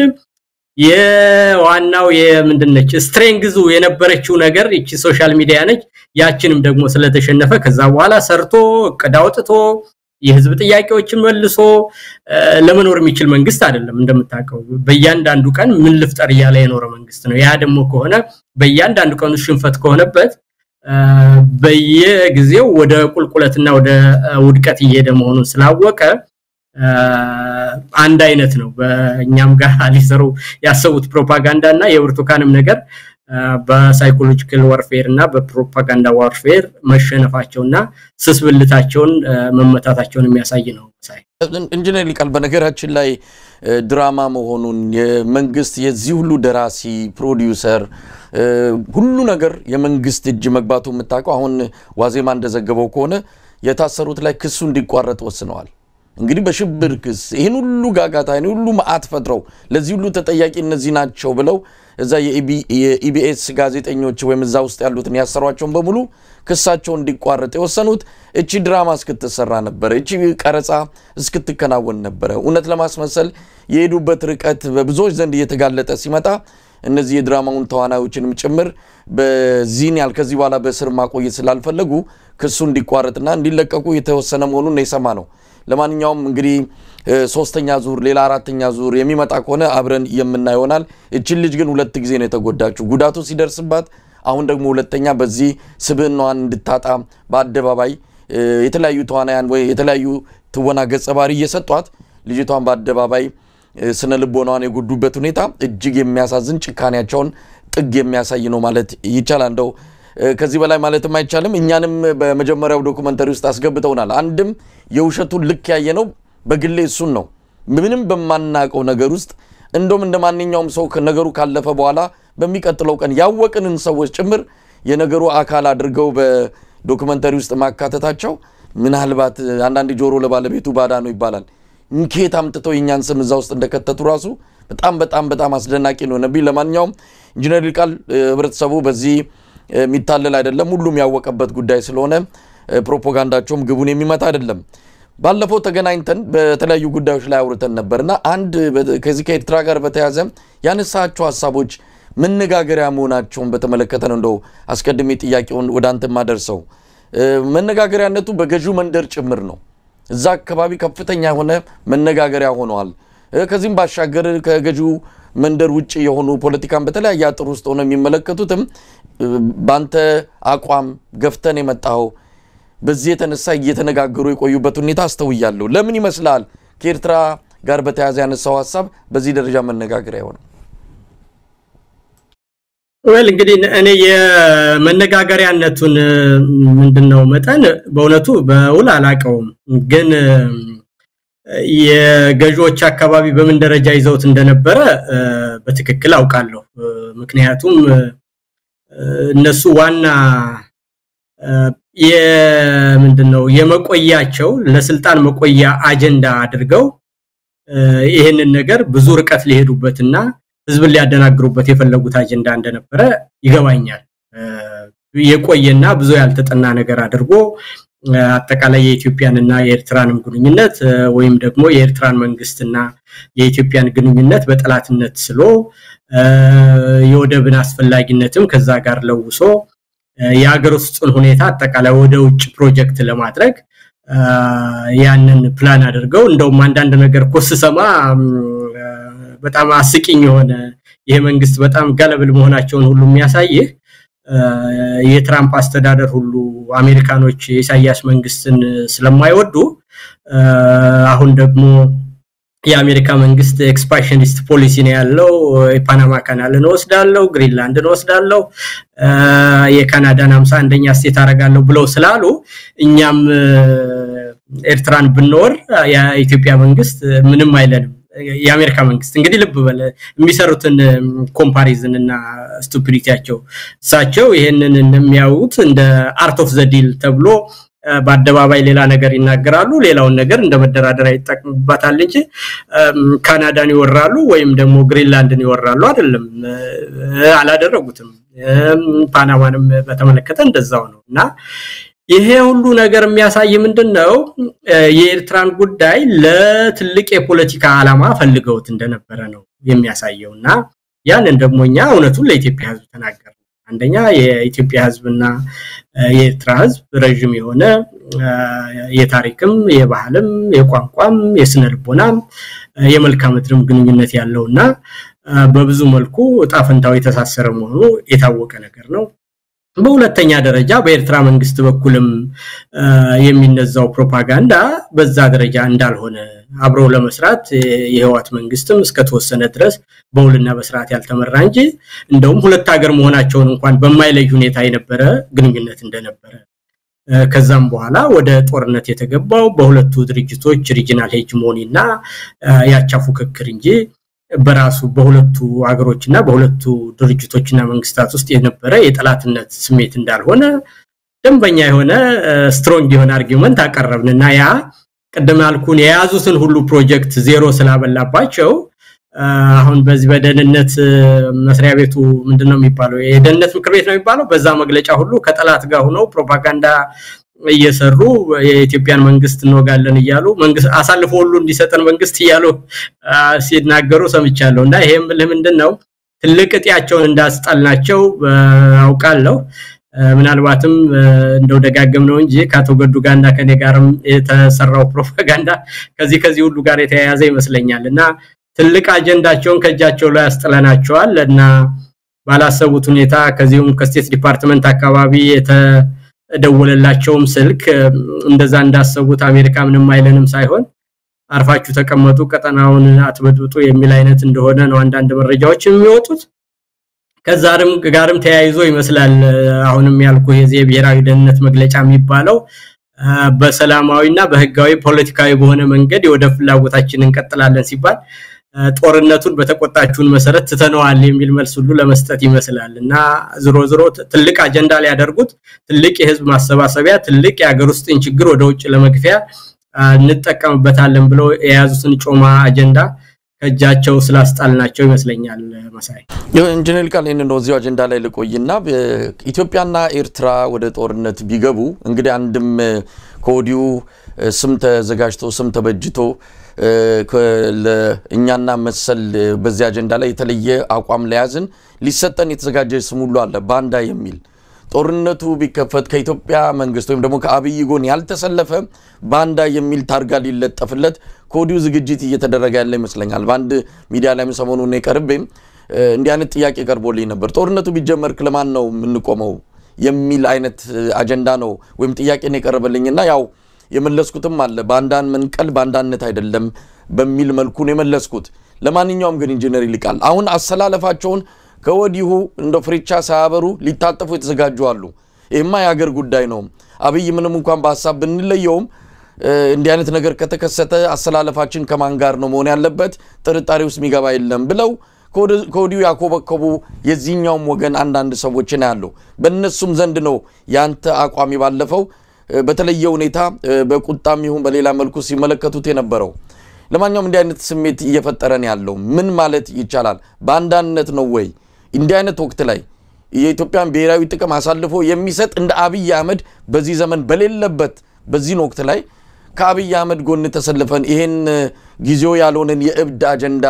የዋናው የምንድነች ስትሬንግዙ የነበረችው ነገር እቺ ሶሻል ሚዲያ ነች ያችንም ደግሞ ስለተሸነፈ ከዛ በኋላ ሰርቶ ቀዳውጥቶ የህዝብ ጥያቄዎችን መልሶ ለመኖር የሚችል መንግስት አይደለም እንደምታውቀው በእያንዳንዱ ቀን ምን ልፍጠር ያለ የኖረ መንግስት ነው ያ ደግሞ ከሆነ በእያንዳንዱ ቀን ሽንፈት ከሆነበት በየጊዜው ወደ ቁልቁለትና ወደ ውድቀት እየሄደ መሆኑን ስላወቀ አንድ አይነት ነው በእኛም ጋር ሊሰሩ ያሰቡት ፕሮፓጋንዳና የብርቱካንም ነገር በሳይኮሎጂካል ዋርፌር እና በፕሮፓጋንዳ ዋርፌር መሸነፋቸውና ስስብልታቸውን መመታታቸውን የሚያሳይ ነው ሳይ ኢንጂነር ሊቃል በነገራችን ላይ ድራማ መሆኑን የመንግስት የዚህ ሁሉ ደራሲ ፕሮዲዩሰር ሁሉ ነገር የመንግስት እጅ መግባቱ መጣቀው አሁን ዋዜማ እንደዘገበው ከሆነ የታሰሩት ላይ ክሱ እንዲቋረጥ ወስነዋል እንግዲህ በሽብር ክስ ይሄን ሁሉ ጋጋታ ይሄን ሁሉ ማአት ፈጥረው ለዚህ ሁሉ ተጠያቂ እነዚህ ናቸው ብለው እዛ የኢቢኤስ ጋዜጠኞች ወይም እዛ ውስጥ ያሉትን ያሰሯቸውን በሙሉ ክሳቸው እንዲቋረጥ የወሰኑት እቺ ድራማ እስክትሰራ ነበር እቺ ቀረጻ እስክትከናወን ነበር እውነት ለማስመሰል የሄዱበት ርቀት በብዙዎች ዘንድ እየተጋለጠ ሲመጣ እነዚህ የድራማውን ተዋናዮችንም ጭምር በዚህን ያልከዚህ በኋላ በስር ማቆየት ስላልፈለጉ ክሱ እንዲቋረጥና እንዲለቀቁ የተወሰነ መሆኑን ነው የሰማነው ለማንኛውም እንግዲህ ሶስተኛ ዙር ሌላ አራተኛ ዙር የሚመጣ ከሆነ አብረን የምናየውናል እቺ ልጅ ግን ሁለት ጊዜ ነው የተጎዳችው ጉዳቱ ሲደርስባት አሁን ደግሞ ሁለተኛ በዚህ ስብህናዋን እንድታጣ በአደባባይ የተለያዩ ተዋናያን ወይ የተለያዩ ትወና ገጸባሪ እየሰጧት ልጅቷን በአደባባይ ስነ ልቦናዋን የጉዱበት ሁኔታ እጅግ የሚያሳዝን ጭካኔያቸውን ጥግ የሚያሳይ ነው ማለት ይቻላል እንደው ከዚህ በላይ ማለትም አይቻልም እኛንም በመጀመሪያው ዶክመንተሪ ውስጥ አስገብተውናል አንድም የውሸቱን ልክ ያየነው በግሌ እሱን ነው ምንም በማናቀው ነገር ውስጥ እንደም እንደማንኛውም ሰው ከነገሩ ካለፈ በኋላ በሚቀጥለው ቀን ያወቅንን ሰዎች ጭምር የነገሩ አካል አድርገው በዶክመንተሪ ውስጥ ማካተታቸው ምናልባት አንዳንድ ጆሮ ለባለቤቱ ባዳ ነው ይባላል እንኬት አምጥተው የኛን ስም እዛ ውስጥ እንደከተቱ ራሱ በጣም አስደናቂ ነው ነብይ ለማንኛውም ኢንጂነር ሊቃል ህብረተሰቡ በዚህ የሚታለል አይደለም ሁሉም ያወቀበት ጉዳይ ስለሆነ ፕሮፓጋንዳቸውም ግቡን የሚመታ አይደለም ባለፈው ተገናኝተን በተለያዩ ጉዳዮች ላይ አውርተን ነበርና አንድ ከዚህ ከኤርትራ ጋር በተያያዘ ያነሳቸው ሐሳቦች መነጋገሪያ መሆናቸውን በተመለከተ ነው እንደው አስቀድሜ ጥያቄውን ወደ አንተ ማደርሰው መነጋገሪያነቱ በገዢው መንደር ጭምር ነው እዛ አካባቢ ከፍተኛ ሆነ መነጋገሪያ ሆነዋል ከዚህም ባሻገር ከገዢው መንደር ውጪ የሆኑ ፖለቲካን በተለያየ አጥር ውስጥ ሆነው የሚመለከቱትም ባንተ አቋም ገፍተን የመጣው በዚህ የተነሳ እየተነጋገሩ የቆዩበት ሁኔታ አስተውያለሁ ለምን ይመስላል ከኤርትራ ጋር በተያያዘ ያነሳው ሐሳብ በዚህ ደረጃ መነጋገሪያ ሆነ ወል እንግዲህ እኔ የመነጋገሪያነቱን ምንድነው መጠን በእውነቱ በውል አላቀውም ግን የገዢዎች አካባቢ በምን ደረጃ ይዘውት እንደነበረ በትክክል አውቃለሁ ምክንያቱም እነሱ ዋና የምንድነው የመቆያቸው ለስልጣን መቆያ አጀንዳ አድርገው ይሄንን ነገር ብዙ ርቀት ሊሄዱበትና ህዝብን ሊያደናግሩበት የፈለጉት አጀንዳ እንደነበረ ይገባኛል የቆየና ብዙ ያልተጠና ነገር አድርጎ አጠቃላይ የኢትዮጵያንና የኤርትራንም ግንኙነት ወይም ደግሞ የኤርትራን መንግስትና የኢትዮጵያን ግንኙነት በጠላትነት ስሎ የወደብን አስፈላጊነትም ከዛ ጋር ለውሶ የሀገር ውስጥን ሁኔታ አጠቃላይ ወደ ውጭ ፕሮጀክት ለማድረግ ያንን ፕላን አድርገው እንደውም አንዳንድ ነገር ኮስሰማ በጣም አስቂኝ የሆነ ይሄ መንግስት በጣም ገለብል መሆናቸውን ሁሉ የሚያሳይህ የትራምፕ አስተዳደር ሁሉ አሜሪካኖች የኢሳያስ መንግስትን ስለማይወዱ አሁን ደግሞ የአሜሪካ መንግስት ኤክስፓንሽኒስት ፖሊሲ ነው ያለው የፓናማ ካናልን ወስዳለው ግሪንላንድን ወስዳለው የካናዳን 51ኛ ስቴት አረጋለሁ ብለው ስላሉ እኛም ኤርትራን ብንወር የኢትዮጵያ መንግስት ምንም አይለንም የአሜሪካ መንግስት እንግዲህ ልብ በለ የሚሰሩትን ኮምፓሪዝን እና ስቱፒዲቲያቸው ሳቸው ይሄንን እንደሚያውቁት እንደ አርት ኦፍ ዘ ዲል ተብሎ በአደባባይ ሌላ ነገር ይናገራሉ ሌላውን ነገር እንደመደራደር አይጠቅምባታል እንጂ ካናዳን ይወራሉ ወይም ደግሞ ግሪንላንድን ይወራሉ አይደለም አላደረጉትም ፓናማንም በተመለከተ እንደዛው ነውና ይሄ ሁሉ ነገር የሚያሳይ ምንድነው የኤርትራን ጉዳይ ለትልቅ የፖለቲካ ዓላማ ፈልገውት እንደነበረ ነው የሚያሳየውና ያንን ደግሞኛ እውነቱን ለኢትዮጵያ ህዝብ ተናገረ አንደኛ የኢትዮጵያ ህዝብና የኤርትራ ህዝብ ረጅም የሆነ የታሪክም የባህልም የቋንቋም የስነልቦናም የመልካም ምድርም ግንኙነት ያለውና በብዙ መልኩ ጣፈንታው የተሳሰረ መሆኑ የታወቀ ነገር ነው በሁለተኛ ደረጃ በኤርትራ መንግስት በኩልም የሚነዛው ፕሮፓጋንዳ በዛ ደረጃ እንዳልሆነ አብረው ለመስራት የህዋት መንግስትም እስከተወሰነ ድረስ በውልና በስርዓት ያልተመራ እንጂ እንደውም ሁለት ሀገር መሆናቸውን እንኳን በማይለይ ሁኔታ የነበረ ግንኙነት እንደነበረ ከዛም በኋላ ወደ ጦርነት የተገባው በሁለቱ ድርጅቶች ሪጂናል ሄጅሞኒና ያቻፉ ክክር እንጂ በራሱ በሁለቱ ሀገሮችና በሁለቱ ድርጅቶችና መንግስታት ውስጥ የነበረ የጠላትነት ስሜት እንዳልሆነ ደንበኛ የሆነ ስትሮንግ የሆነ አርጊውመንት አቀረብንና ያ ቀደም ያልኩን የያዙትን ሁሉ ፕሮጀክት ዜሮ ስላበላባቸው አሁን በዚህ በደህንነት መስሪያ ቤቱ ምንድነው የሚባለው የደህንነት ምክር ቤት ነው የሚባለው በዛ መግለጫ ሁሉ ከጠላት ጋር ሆኖ ፕሮፓጋንዳ እየሰሩ የኢትዮጵያን መንግስት እንወጋለን ይያሉ መንግስት አሳልፎ ሁሉ እንዲሰጠን መንግስት ይያሉ ሲናገሩ ሰምቻለሁና ይሄም ለምንድነው ትልቅ ጥያቸውን እንዳስጣልናቸው አውቃለሁ ምናልባትም እንደው ደጋግም ነው እንጂ ካቶ ገዱ ጋርና ከኔ ጋርም የተሰራው ፕሮፓጋንዳ ከዚህ ሁሉ ጋር የተያያዘ ይመስለኛልና ትልቅ አጀንዳቸውን ከጃቸው ላይ አስጥለናቸዋልና ባላሰቡት ሁኔታ ከዚሁም ከስቴት ዲፓርትመንት አካባቢ ደወለላቸውም ስልክ እንደዛ እንዳሰቡት አሜሪካ ምንም አይለንም ሳይሆን አርፋችሁ ተቀመጡ ቀጠናውን አትበጥብጡ የሚል አይነት እንደሆነ ነው አንዳንድ መረጃዎች የሚወጡት ጋርም ተያይዞ ይመስላል አሁንም ያልኩ የዚህ ብሔራዊ ደህንነት መግለጫ የሚባለው በሰላማዊና በህጋዊ ፖለቲካዊ በሆነ መንገድ ወደ ፍላጎታችን እንቀጥላለን ሲባል ጦርነቱን በተቆጣችሁን መሰረት ተተነዋል የሚል መልስ ሁሉ ለመስጠት ይመስላልና ዝሮ ትልቅ አጀንዳ ላይ ያደርጉት ትልቅ የህዝብ ማሰባሰቢያ ትልቅ የሀገር ውስጥን ችግር ወደ ውጭ ለመግፊያ እንጠቀምበታለን ብለው የያዙትን ጮማ አጀንዳ ከጃቸው ስላስጣልናቸው ይመስለኛል መሳይ ኢንጂነር ይልቃል ነው እዚሁ አጀንዳ ላይ ልቆይና ኢትዮጵያና ኤርትራ ወደ ጦርነት ቢገቡ እንግዲህ አንድም ኮዲው ስም ተዘጋጅቶ ስም ተበጅቶ ለእኛና መሰል በዚህ አጀንዳ ላይ የተለየ አቋም ለያዝን ሊሰጠን የተዘጋጀ ስም ሁሉ አለ ባንዳ የሚል ጦርነቱ ቢከፈት ከኢትዮጵያ መንግስት ወይም ደግሞ ከአብይ ጎን ያልተሰለፈ ባንዳ የሚል ታርጋ ሊለጠፍለት ኮዲው ዝግጅት እየተደረገ ያለ ይመስለኛል ባንድ ሚዲያ ላይ ሰሞኑን የቀርበም እንዲህ አይነት ጥያቄ ቀርቦልኝ ነበር ጦርነቱ ቢጀመር ለማን ነው የምንቆመው የሚል አይነት አጀንዳ ነው ወይም ጥያቄ ነው የቀረበልኝና ያው የመለስኩትም አለ ባንዳን መንቀል ባንዳነት አይደለም በሚል መልኩ ነው የመለስኩት ለማንኛውም ግን ኢንጂነር ይልቃል አሁን አሰላለፋቸውን ከወዲሁ እንደ ፍሪቻ ሳያበሩ ሊታጠፉ የተዘጋጁ አሉ ይሄማ ያገር ጉዳይ ነው አብይ ምንም እንኳን በሐሳብ ብንለየውም እንዲህ አይነት ነገር ከተከሰተ አሰላለፋችን ከማን ጋር ነው መሆን ያለበት ጥርጣሬ ውስጥ የሚገባ የለም ብለው ኮዲው ያኮበከቡ የዚህኛው ወገን አንዳንድ ሰዎችን ያለው በእነሱም ዘንድ ነው ያንተ አቋም ይባለፈው በተለየ ሁኔታ በቁጣም ይሁን በሌላ መልኩ ሲመለከቱት የነበረው ለማንኛውም እንዲህ አይነት ስሜት እየፈጠረን ያለው ምን ማለት ይቻላል ባንዳነት ነው ወይ እንዲህ አይነት ወቅት ላይ የኢትዮጵያን ብሔራዊ ጥቅም አሳልፎ የሚሰጥ እንደ አብይ አህመድ በዚህ ዘመን በሌለበት በዚህ ወቅት ላይ ከአብይ አህመድ ጎን ተሰልፈን ይሄን ጊዜው ያልሆነን የእብድ አጀንዳ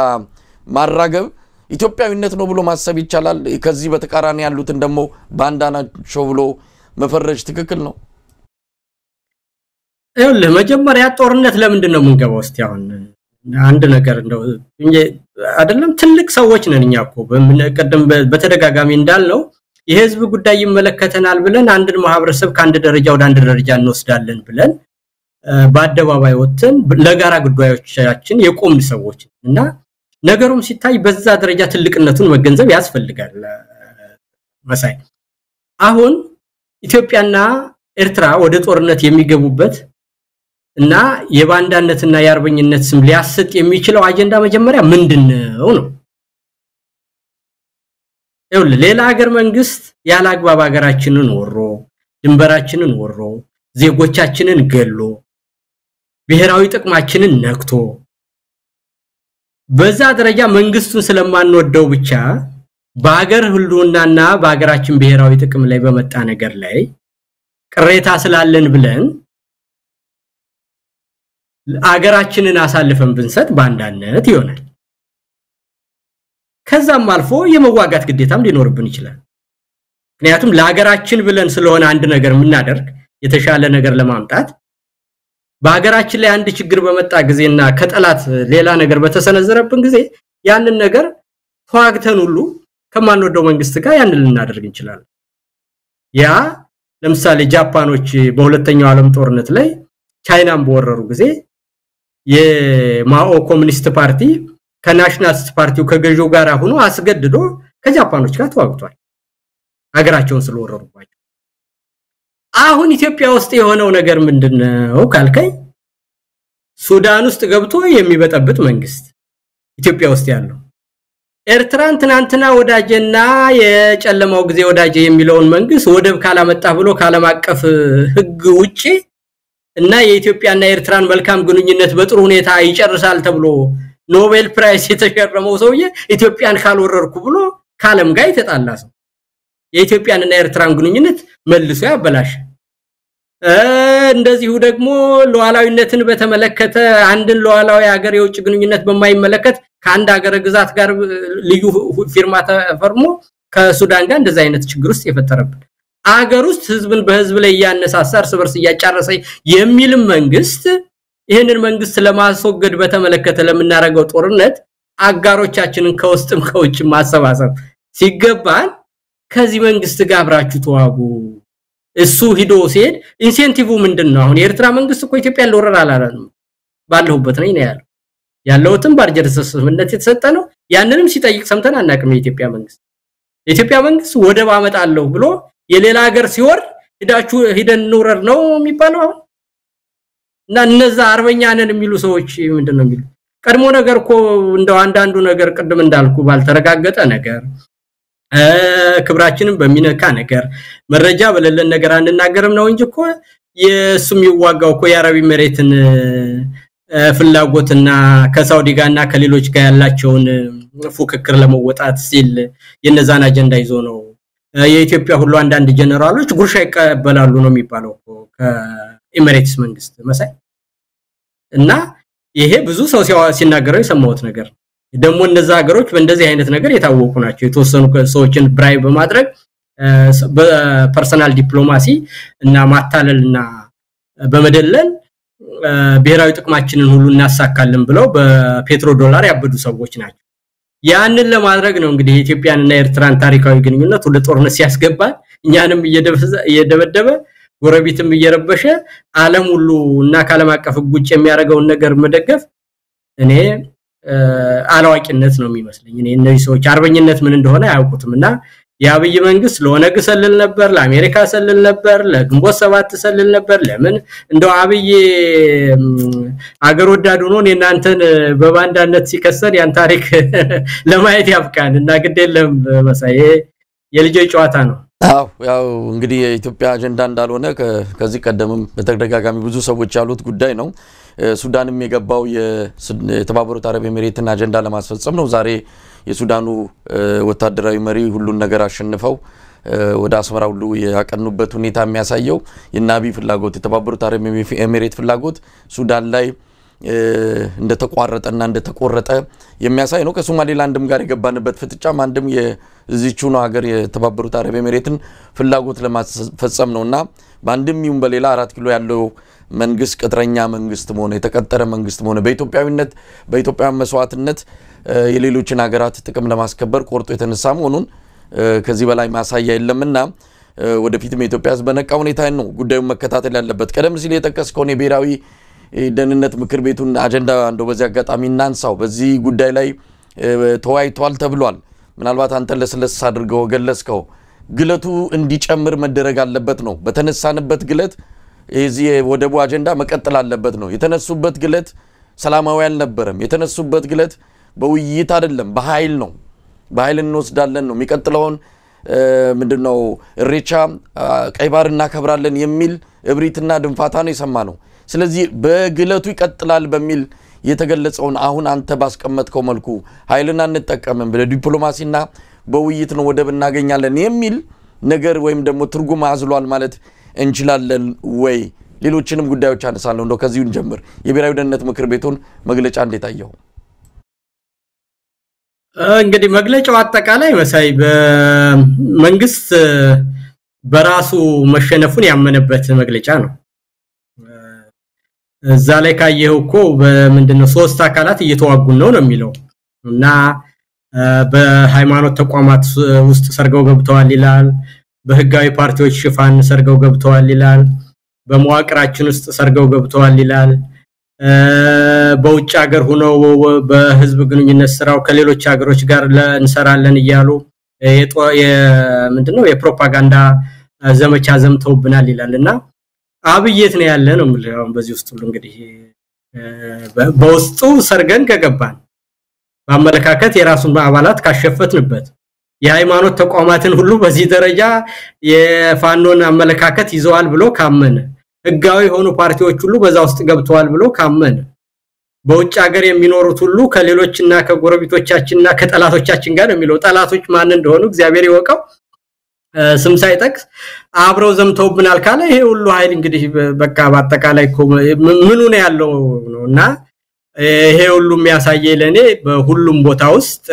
ማራገብ ኢትዮጵያዊነት ነው ብሎ ማሰብ ይቻላል ከዚህ በተቃራኒ ያሉትን ደግሞ ባንዳናቸው ብሎ መፈረጅ ትክክል ነው ይኸውልህ መጀመሪያ ጦርነት ለምንድን ነው የምንገባው እስቲ አሁን አንድ ነገር እንደው አይደለም ትልቅ ሰዎች ነን እኛ እኮ በቀደም በተደጋጋሚ እንዳልነው የህዝብ ጉዳይ ይመለከተናል ብለን አንድን ማህበረሰብ ከአንድ ደረጃ ወደ አንድ ደረጃ እንወስዳለን ብለን በአደባባይ ወጥተን ለጋራ ጉዳዮቻችን የቆምን ሰዎች እና ነገሩም ሲታይ በዛ ደረጃ ትልቅነቱን መገንዘብ ያስፈልጋል መሳይ አሁን ኢትዮጵያና ኤርትራ ወደ ጦርነት የሚገቡበት እና የባንዳነትና የአርበኝነት ስም ሊያሰጥ የሚችለው አጀንዳ መጀመሪያ ምንድነው ነው ይኸውልህ ሌላ ሀገር መንግስት ያለ አግባብ ሀገራችንን ወሮ ድንበራችንን ወሮ ዜጎቻችንን ገሎ ብሔራዊ ጥቅማችንን ነክቶ በዛ ደረጃ መንግስቱን ስለማንወደው ብቻ በአገር ሁሉናና በአገራችን ብሔራዊ ጥቅም ላይ በመጣ ነገር ላይ ቅሬታ ስላለን ብለን አገራችንን አሳልፈን ብንሰጥ ባንዳነት ይሆናል ከዛም አልፎ የመዋጋት ግዴታም ሊኖርብን ይችላል ምክንያቱም ለሀገራችን ብለን ስለሆነ አንድ ነገር ምናደርግ የተሻለ ነገር ለማምጣት በሀገራችን ላይ አንድ ችግር በመጣ ጊዜና ከጠላት ሌላ ነገር በተሰነዘረብን ጊዜ ያንን ነገር ተዋግተን ሁሉ ከማንወደው መንግስት ጋር ያንን ልናደርግ እንችላለን ያ ለምሳሌ ጃፓኖች በሁለተኛው ዓለም ጦርነት ላይ ቻይናን በወረሩ ጊዜ የማኦ ኮሚኒስት ፓርቲ ከናሽናሊስት ፓርቲው ከገዢው ጋር ሆኖ አስገድዶ ከጃፓኖች ጋር ተዋግቷል ሀገራቸውን ስለወረሩባቸው አሁን ኢትዮጵያ ውስጥ የሆነው ነገር ምንድነው ካልከኝ ሱዳን ውስጥ ገብቶ የሚበጠብጥ መንግስት ኢትዮጵያ ውስጥ ያለው ኤርትራን ትናንትና ወዳጀና የጨለማው ጊዜ ወዳጀ የሚለውን መንግስት ወደብ ካላመጣ ብሎ ካለማቀፍ ህግ ውጪ እና የኢትዮጵያና ኤርትራን መልካም ግንኙነት በጥሩ ሁኔታ ይጨርሳል ተብሎ ኖቤል ፕራይስ የተሸረመው ሰውዬ ኢትዮጵያን ካልወረርኩ ብሎ ካለም ጋር ይተጣላ ሰው የኢትዮጵያንና ኤርትራን ግንኙነት መልሶ ያበላሽ እንደዚሁ ደግሞ ሉዓላዊነትን በተመለከተ አንድን ሉዓላዊ ሀገር የውጭ ግንኙነት በማይመለከት ከአንድ ሀገር ግዛት ጋር ልዩ ፊርማ ተፈርሞ ከሱዳን ጋር እንደዛ አይነት ችግር ውስጥ የፈጠረበት አገር ውስጥ ህዝብን በህዝብ ላይ ያነሳሳር ስበርስ ያጫረሰ የሚል መንግስት ይሄንን መንግስት ለማስወገድ በተመለከተ ለምናረጋው ጦርነት አጋሮቻችንን ከውስጥም ከውጭ ማሰባሰብ ሲገባን ከዚህ መንግስት ጋር አብራችሁ ተዋጉ እሱ ሂዶ ሲሄድ ኢንሴንቲቭ ምንድነው አሁን የኤርትራ መንግስት እኮ ኢትዮጵያን ለወረራ አላለም ባለሁበት ነው ያለው ያለውትም ባርጀርስ ስምምነት የተሰጠ ነው ያንንም ሲጠይቅ ሰምተን አናቅም የኢትዮጵያ መንግስት ወደብ አመጣለሁ ብሎ የሌላ ሀገር ሲወር ሂዳችሁ ሂደን ኑረር ነው የሚባለው እና እነዛ አርበኛ ነን የሚሉ ሰዎች ምንድነው የሚሉ ቀድሞ ነገር እኮ እንደው አንዳንዱ ነገር ቅድም እንዳልኩ ባልተረጋገጠ ነገር ክብራችንን በሚነካ ነገር መረጃ በለለን ነገር አንናገርም ነው እንጂ እኮ የሱም ይዋጋው እኮ የአረብ መሬትን ፍላጎትና ከሳውዲ ጋርና ከሌሎች ጋር ያላቸውን ፉክክር ለመወጣት ሲል የነዛን አጀንዳ ይዞ ነው የኢትዮጵያ ሁሉ አንዳንድ ጀነራሎች ጉርሻ ይቀበላሉ ነው የሚባለው ከኤሚሬትስ መንግስት መሳይ እና ይሄ ብዙ ሰው ሲናገረው የሰማሁት ነገር ደግሞ እነዛ ሀገሮች በእንደዚህ አይነት ነገር የታወቁ ናቸው የተወሰኑ ሰዎችን ብራይ በማድረግ በፐርሰናል ዲፕሎማሲ እና ማታለልና በመደለል ብሔራዊ ጥቅማችንን ሁሉ እናሳካለን ብለው በፔትሮ ዶላር ያበዱ ሰዎች ናቸው ያንን ለማድረግ ነው እንግዲህ ኢትዮጵያንና ኤርትራን ታሪካዊ ግንኙነት ወደ ጦርነት ሲያስገባ እኛንም እየደበደበ ጎረቤትም እየረበሸ ዓለም ሁሉ እና ዓለም አቀፍ ጉጭ የሚያደርገውን ነገር መደገፍ እኔ አላዋቂነት ነው የሚመስለኝ እኔ እነዚህ ሰዎች አርበኝነት ምን እንደሆነ አያውቁትምና የአብይ መንግስት ለኦነግ ሰልል ነበር ለአሜሪካ ሰልል ነበር ለግንቦት 7 ሰልል ነበር ለምን እንደው አብይ አገር ወዳድ ሆኖ እናንተን በባንዳነት ሲከሰል ያን ታሪክ ለማየት ያብቃን እና ግዴለም መሳዬ የልጆች ጨዋታ ነው ያው እንግዲህ የኢትዮጵያ አጀንዳ እንዳልሆነ ከዚህ ቀደምም በተደጋጋሚ ብዙ ሰዎች ያሉት ጉዳይ ነው ሱዳንም የገባው የተባበሩት አረብ ኤሚሬትን አጀንዳ ለማስፈጸም ነው ዛሬ የሱዳኑ ወታደራዊ መሪ ሁሉን ነገር አሸንፈው ወደ አስመራ ሁሉ ያቀኑበት ሁኔታ የሚያሳየው የናቢ ፍላጎት የተባበሩት አረብ ኤሚሬት ፍላጎት ሱዳን ላይ እንደተቋረጠና እንደተቆረጠ የሚያሳይ ነው ከሶማሌላንድም ጋር የገባንበት ፍጥጫም አንድም የዚቹ ነው ሀገር የተባበሩት አረብ ኤሚሬትን ፍላጎት ለማስፈጸም ነውና በአንድም ይሁን በሌላ 4 ኪሎ ያለው መንግስት ቅጥረኛ መንግስት ሆነ የተቀጠረ መንግስት ሆነ በኢትዮጵያዊነት በኢትዮጵያ መስዋዕትነት የሌሎችን ሀገራት ጥቅም ለማስከበር ቆርጦ የተነሳ መሆኑን ከዚህ በላይ ማሳያ የለምና ወደፊትም የኢትዮጵያ ህዝብ በነቃ ሁኔታ ነው ጉዳዩን መከታተል ያለበት ቀደም ሲል የተከሰከውን የብሔራዊ ደህንነት ምክር ቤቱን አጀንዳ እንደው በዚህ አጋጣሚ እናንሳው በዚህ ጉዳይ ላይ ተወያይቷል ተብሏል ምናልባት አንተ ለስለስ አድርገው ገለጽከው ግለቱ እንዲጨምር መደረግ አለበት ነው በተነሳንበት ግለት እዚህ ወደቡ አጀንዳ መቀጠል አለበት ነው የተነሱበት ግለት ሰላማዊ አልነበረም የተነሱበት ግለት በውይይት አይደለም በኃይል ነው በኃይል እንወስዳለን ነው የሚቀጥለውን ምንድነው እሬቻ ቀይባር እናከብራለን የሚል እብሪትና ድንፋታ ነው የሰማነው ስለዚህ በግለቱ ይቀጥላል በሚል የተገለጸውን አሁን አንተ ባስቀመጥከው መልኩ ኃይልና እንጠቀመን በዲፕሎማሲና በውይይት ነው ወደብ እናገኛለን የሚል ነገር ወይም ደግሞ ትርጉም አዝሏል ማለት እንችላለን ወይ ሌሎችንም ጉዳዮች አነሳለሁ እንደው ከዚሁን ጀምር የብሔራዊ ደህንነት ምክር ቤቱን መግለጫ እንዴት አየው እንግዲህ መግለጫው አጠቃላይ መሳይ በመንግስት በራሱ መሸነፉን ያመነበት መግለጫ ነው እዛ ላይ ካየው እኮ በምንድነው ሶስት አካላት እየተዋጉን ነው የሚለው እና በሃይማኖት ተቋማት ውስጥ ሰርገው ገብተዋል ይላል በህጋዊ ፓርቲዎች ሽፋን ሰርገው ገብተዋል ይላል በመዋቅራችን ውስጥ ሰርገው ገብተዋል ይላል በውጭ ሀገር ሆነው በህዝብ ግንኙነት ስራው ከሌሎች ሀገሮች ጋር እንሰራለን ይያሉ ምንድነው የፕሮፓጋንዳ ዘመቻ ዘምተውብናል ይላልና አብየት ነው ያለ ነው ማለት በዚህ ውስጥ ሁሉ እንግዲህ በውስጡ ሰርገን ከገባን በአመለካከት የራሱን አባላት ካሸፈትንበት የሃይማኖት ተቋማትን ሁሉ በዚህ ደረጃ የፋኖን አመለካከት ይዘዋል ብሎ ካመነ ህጋዊ ሆኑ ፓርቲዎች ሁሉ በዛ ውስጥ ገብተዋል ብሎ ካመነ በውጭ ሀገር የሚኖሩት ሁሉ ከሌሎችና ከጎረቤቶቻችንና ከጠላቶቻችን ጋር የሚለው ጠላቶች ማን እንደሆኑ እግዚአብሔር ይወቀው ስም ሳይጠቅስ አብረው ዘምተውብናል ካለ ይሄ ሁሉ ኃይል እንግዲህ በቃ በአጠቃላይ ምኑ ነው ያለው ነውና ይሄ ሁሉ የሚያሳየ ለኔ በሁሉም ቦታ ውስጥ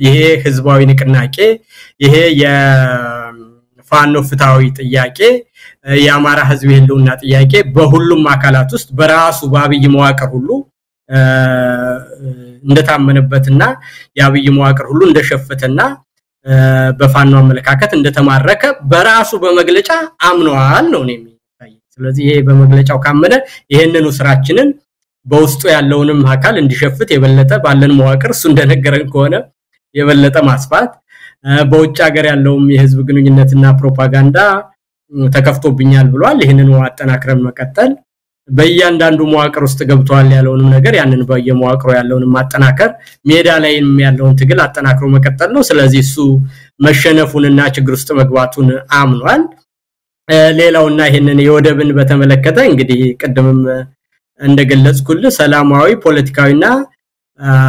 ይሄ ህዝባዊ ንቅናቄ ይሄ የፋኖ ፍታዊ ጥያቄ የአማራ ህዝብ የለውና ጥያቄ በሁሉም አካላት ውስጥ በራሱ ባብይ መዋቅር ሁሉ እንደታመነበትና ያብይ መዋቅር ሁሉ እንደሸፈተና በፋኖ አመለካከት እንደተማረከ በራሱ በመግለጫ አምኗል ነው የሚታይ ስለዚህ ይሄ በመግለጫው ካመነ ይሄንኑ ስራችንን በውስጡ ያለውንም አካል እንዲሸፍት የበለጠ ባለን መዋቅር እሱ እንደነገረን ከሆነ የበለጠ ማስፋት በውጭ ሀገር ያለውም የህዝብ ግንኙነትና ፕሮፓጋንዳ ተከፍቶብኛል ብሏል ይሄንን አጠናክረን መቀጠል በእያንዳንዱ መዋቅር ውስጥ ገብቷል ያለውንም ነገር ያንን በየመዋቅሩ ያለውንም ማጠናከር ሜዳ ላይም ያለውን ትግል አጠናክሮ መቀጠል ነው ስለዚህ እሱ መሸነፉንና ችግር ውስጥ መግባቱን አምኗል ሌላውና ይሄንን የወደብን በተመለከተ እንግዲህ ቀደምም እንደገለጽኩልህ ሰላማዊ ፖለቲካዊና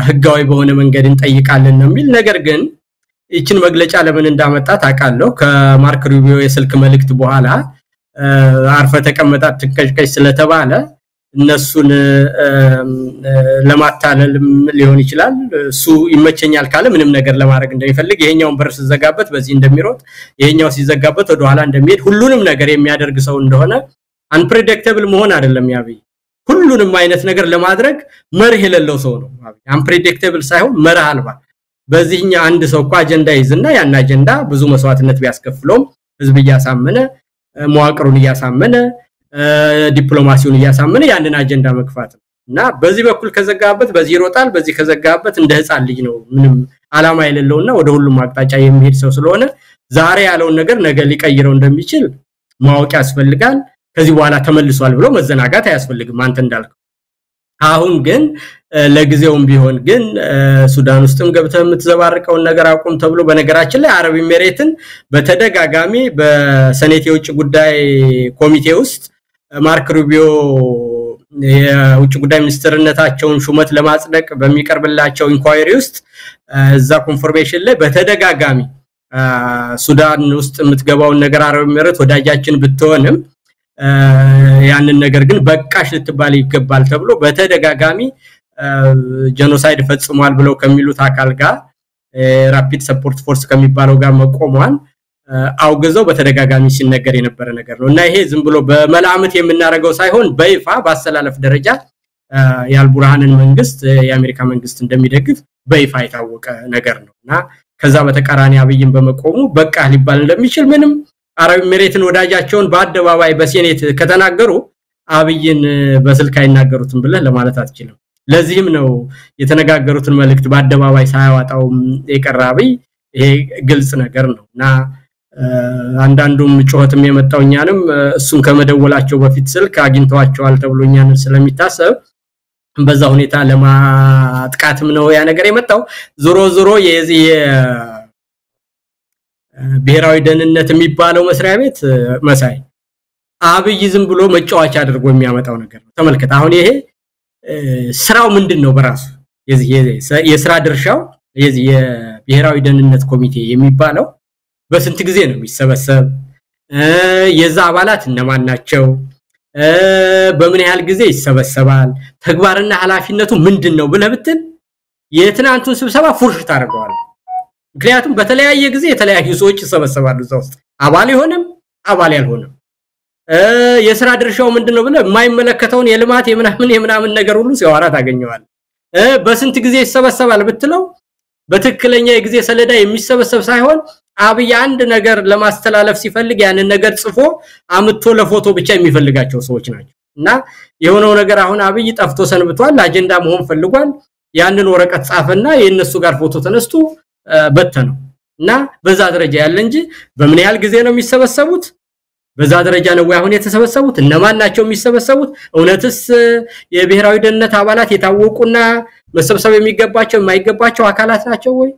ህጋዊ በሆነ መንገድ እንጠይቃለን ነው የሚል ነገር ግን ይችን መግለጫ ለምን እንዳመጣ ታውቃለህ ከማርክ ሩቢዮ የስልክ መልእክት በኋላ አርፈ ተቀመጣ ትከሽከሽ ስለተባለ እነሱን ለማታለል ሊሆን ይችላል እሱ ይመቸኛል ካለ ምንም ነገር ለማድረግ እንደሚፈልግ ይሄኛውን በር ሲዘጋበት በዚህ እንደሚሮጥ ይሄኛው ሲዘጋበት ወደ ኋላ እንደሚሄድ ሁሉንም ነገር የሚያደርግ ሰው እንደሆነ unpredictable መሆን አይደለም ያብይ ሁሉንም አይነት ነገር ለማድረግ መርህ የሌለው ሰው ነው unpredictable ሳይሆን መርህ አልባ በዚህኛ አንድ ሰው እኮ አጀንዳ ይዝና ያን አጀንዳ ብዙ መስዋዕትነት ቢያስከፍሎም ህዝብ ያሳመነ መዋቅሩን ያሳመነ ዲፕሎማሲውን ያሳመነ ያንን አጀንዳ መግፋት እና በዚህ በኩል ከዘጋበት በዚህ ይሮጣል በዚህ ከዘጋበት እንደ ህፃን ልጅ ነው ምንም አላማ የሌለውና ወደ ሁሉም አቅጣጫ የሚሄድ ሰው ስለሆነ ዛሬ ያለው ነገር ነገ ሊቀይረው እንደሚችል ማወቅ ያስፈልጋል ከዚህ በኋላ ተመልሷል ብሎ መዘናጋት አያስፈልግም አንተ እንዳልከው አሁን ግን ለጊዜውም ቢሆን ግን ሱዳን ውስጥም ገብተህ የምትዘባርቀው ነገር አቁም ተብሎ በነገራችን ላይ አረብ ኤሚሬትን በተደጋጋሚ በሰኔት የውጭ ጉዳይ ኮሚቴ ውስጥ ማርክ ሩቢዮ የውጭ ጉዳይ ሚኒስትርነታቸውን ሹመት ለማጽደቅ በሚቀርብላቸው ኢንኳይሪ ውስጥ እዛ ኮንፎርሜሽን ላይ በተደጋጋሚ ሱዳን ውስጥ የምትገባውን ነገር አረብ ኤሚሬት ወዳጃችን ብትሆንም ያንን ነገር ግን በቃሽ ልትባል ይገባል ተብሎ በተደጋጋሚ ጄኖሳይድ ፈጽሟል ብለው ከሚሉት አካል ጋር ራፒድ ሰፖርት ፎርስ ከሚባለው ጋር መቆሟን አውገዘው በተደጋጋሚ ሲነገር የነበረ ነገር ነውና ይሄ ዝም ብሎ በመላምት የምናረጋው ሳይሆን በይፋ ባሰላለፍ ደረጃ ያልቡርሃንን መንግስት የአሜሪካ መንግስት እንደሚደግፍ በይፋ የታወቀ ነገር ነውና ከዛ በተቃራኒ አብይን በመቆሙ በቃ ሊባል እንደሚችል ምንም አረብ ኤሚሬትን ወዳጃቸውን በአደባባይ በሴኔት ከተናገሩ አብይን በስልክ አይናገሩትም ብለህ ለማለት አትችልም ለዚህም ነው የተነጋገሩትን መልእክት በአደባባይ ሳያዋጣው የቀራብይ ይሄ ግልጽ ነገር ነውና አንዳንዱም ጮህትም የመጣውኛንም እሱን ከመደወላቸው በፊት ስልክ አግኝተዋቸዋል ተብሎኛን ስለሚታሰብ በዛ ሁኔታ ለማጥቃትም ነው ያ ነገር የመጣው ዞሮ የዚህ ብሔራዊ ደህንነት የሚባለው መስሪያ ቤት መሳይ አብይ ዝም ብሎ መጫወቻ አድርጎ የሚያመጣው ነገር ነው ተመልከት አሁን ይሄ ስራው ምንድነው በራሱ የዚህ የስራ ድርሻው የዚህ የብሔራዊ ደህንነት ኮሚቴ የሚባለው በስንት ጊዜ ነው የሚሰበሰብ የዛ አባላት እነማን ናቸው በምን ያህል ጊዜ ይሰበሰባል ተግባርና ኃላፊነቱ ምንድነው ብለብትን የትናንቱን ስብሰባ ፉርሽ ታደርገዋል ምክንያቱም በተለያየ ጊዜ የተለያዩ ሰዎች ይሰበሰባሉ እዛው ውስጥ አባል ይሆንም አባል ያልሆነም የሥራ ድርሻው ምንድነው ብለ የማይመለከተውን የልማት የምናምን ነገር ሁሉ ሲያወራ ታገኘዋል በስንት ጊዜ ይሰበሰባል ብትለው በትክክለኛ የጊዜ ሰሌዳ የሚሰበሰብ ሳይሆን አብይ አንድ ነገር ለማስተላለፍ ሲፈልግ ያንን ነገር ጽፎ አምጥቶ ለፎቶ ብቻ የሚፈልጋቸው ሰዎች ናቸው እና የሆነው ነገር አሁን አብይ ጠፍቶ ሰንብቷል አጀንዳ መሆን ፈልጓል ያንን ወረቀት ጻፈና የነሱ ጋር ፎቶ ተነስቶ በተነው እና በዛ ደረጃ ያለ እንጂ በምን ያህል ጊዜ ነው የሚሰበሰቡት በዛ ደረጃ ነው አሁን የተሰበሰቡት እነማን ናቸው የሚሰበሰቡት እውነትስ የብሔራዊ ደህንነት አባላት የታወቁና መሰብሰብ የሚገባቸው የማይገባቸው አካላት ናቸው ወይ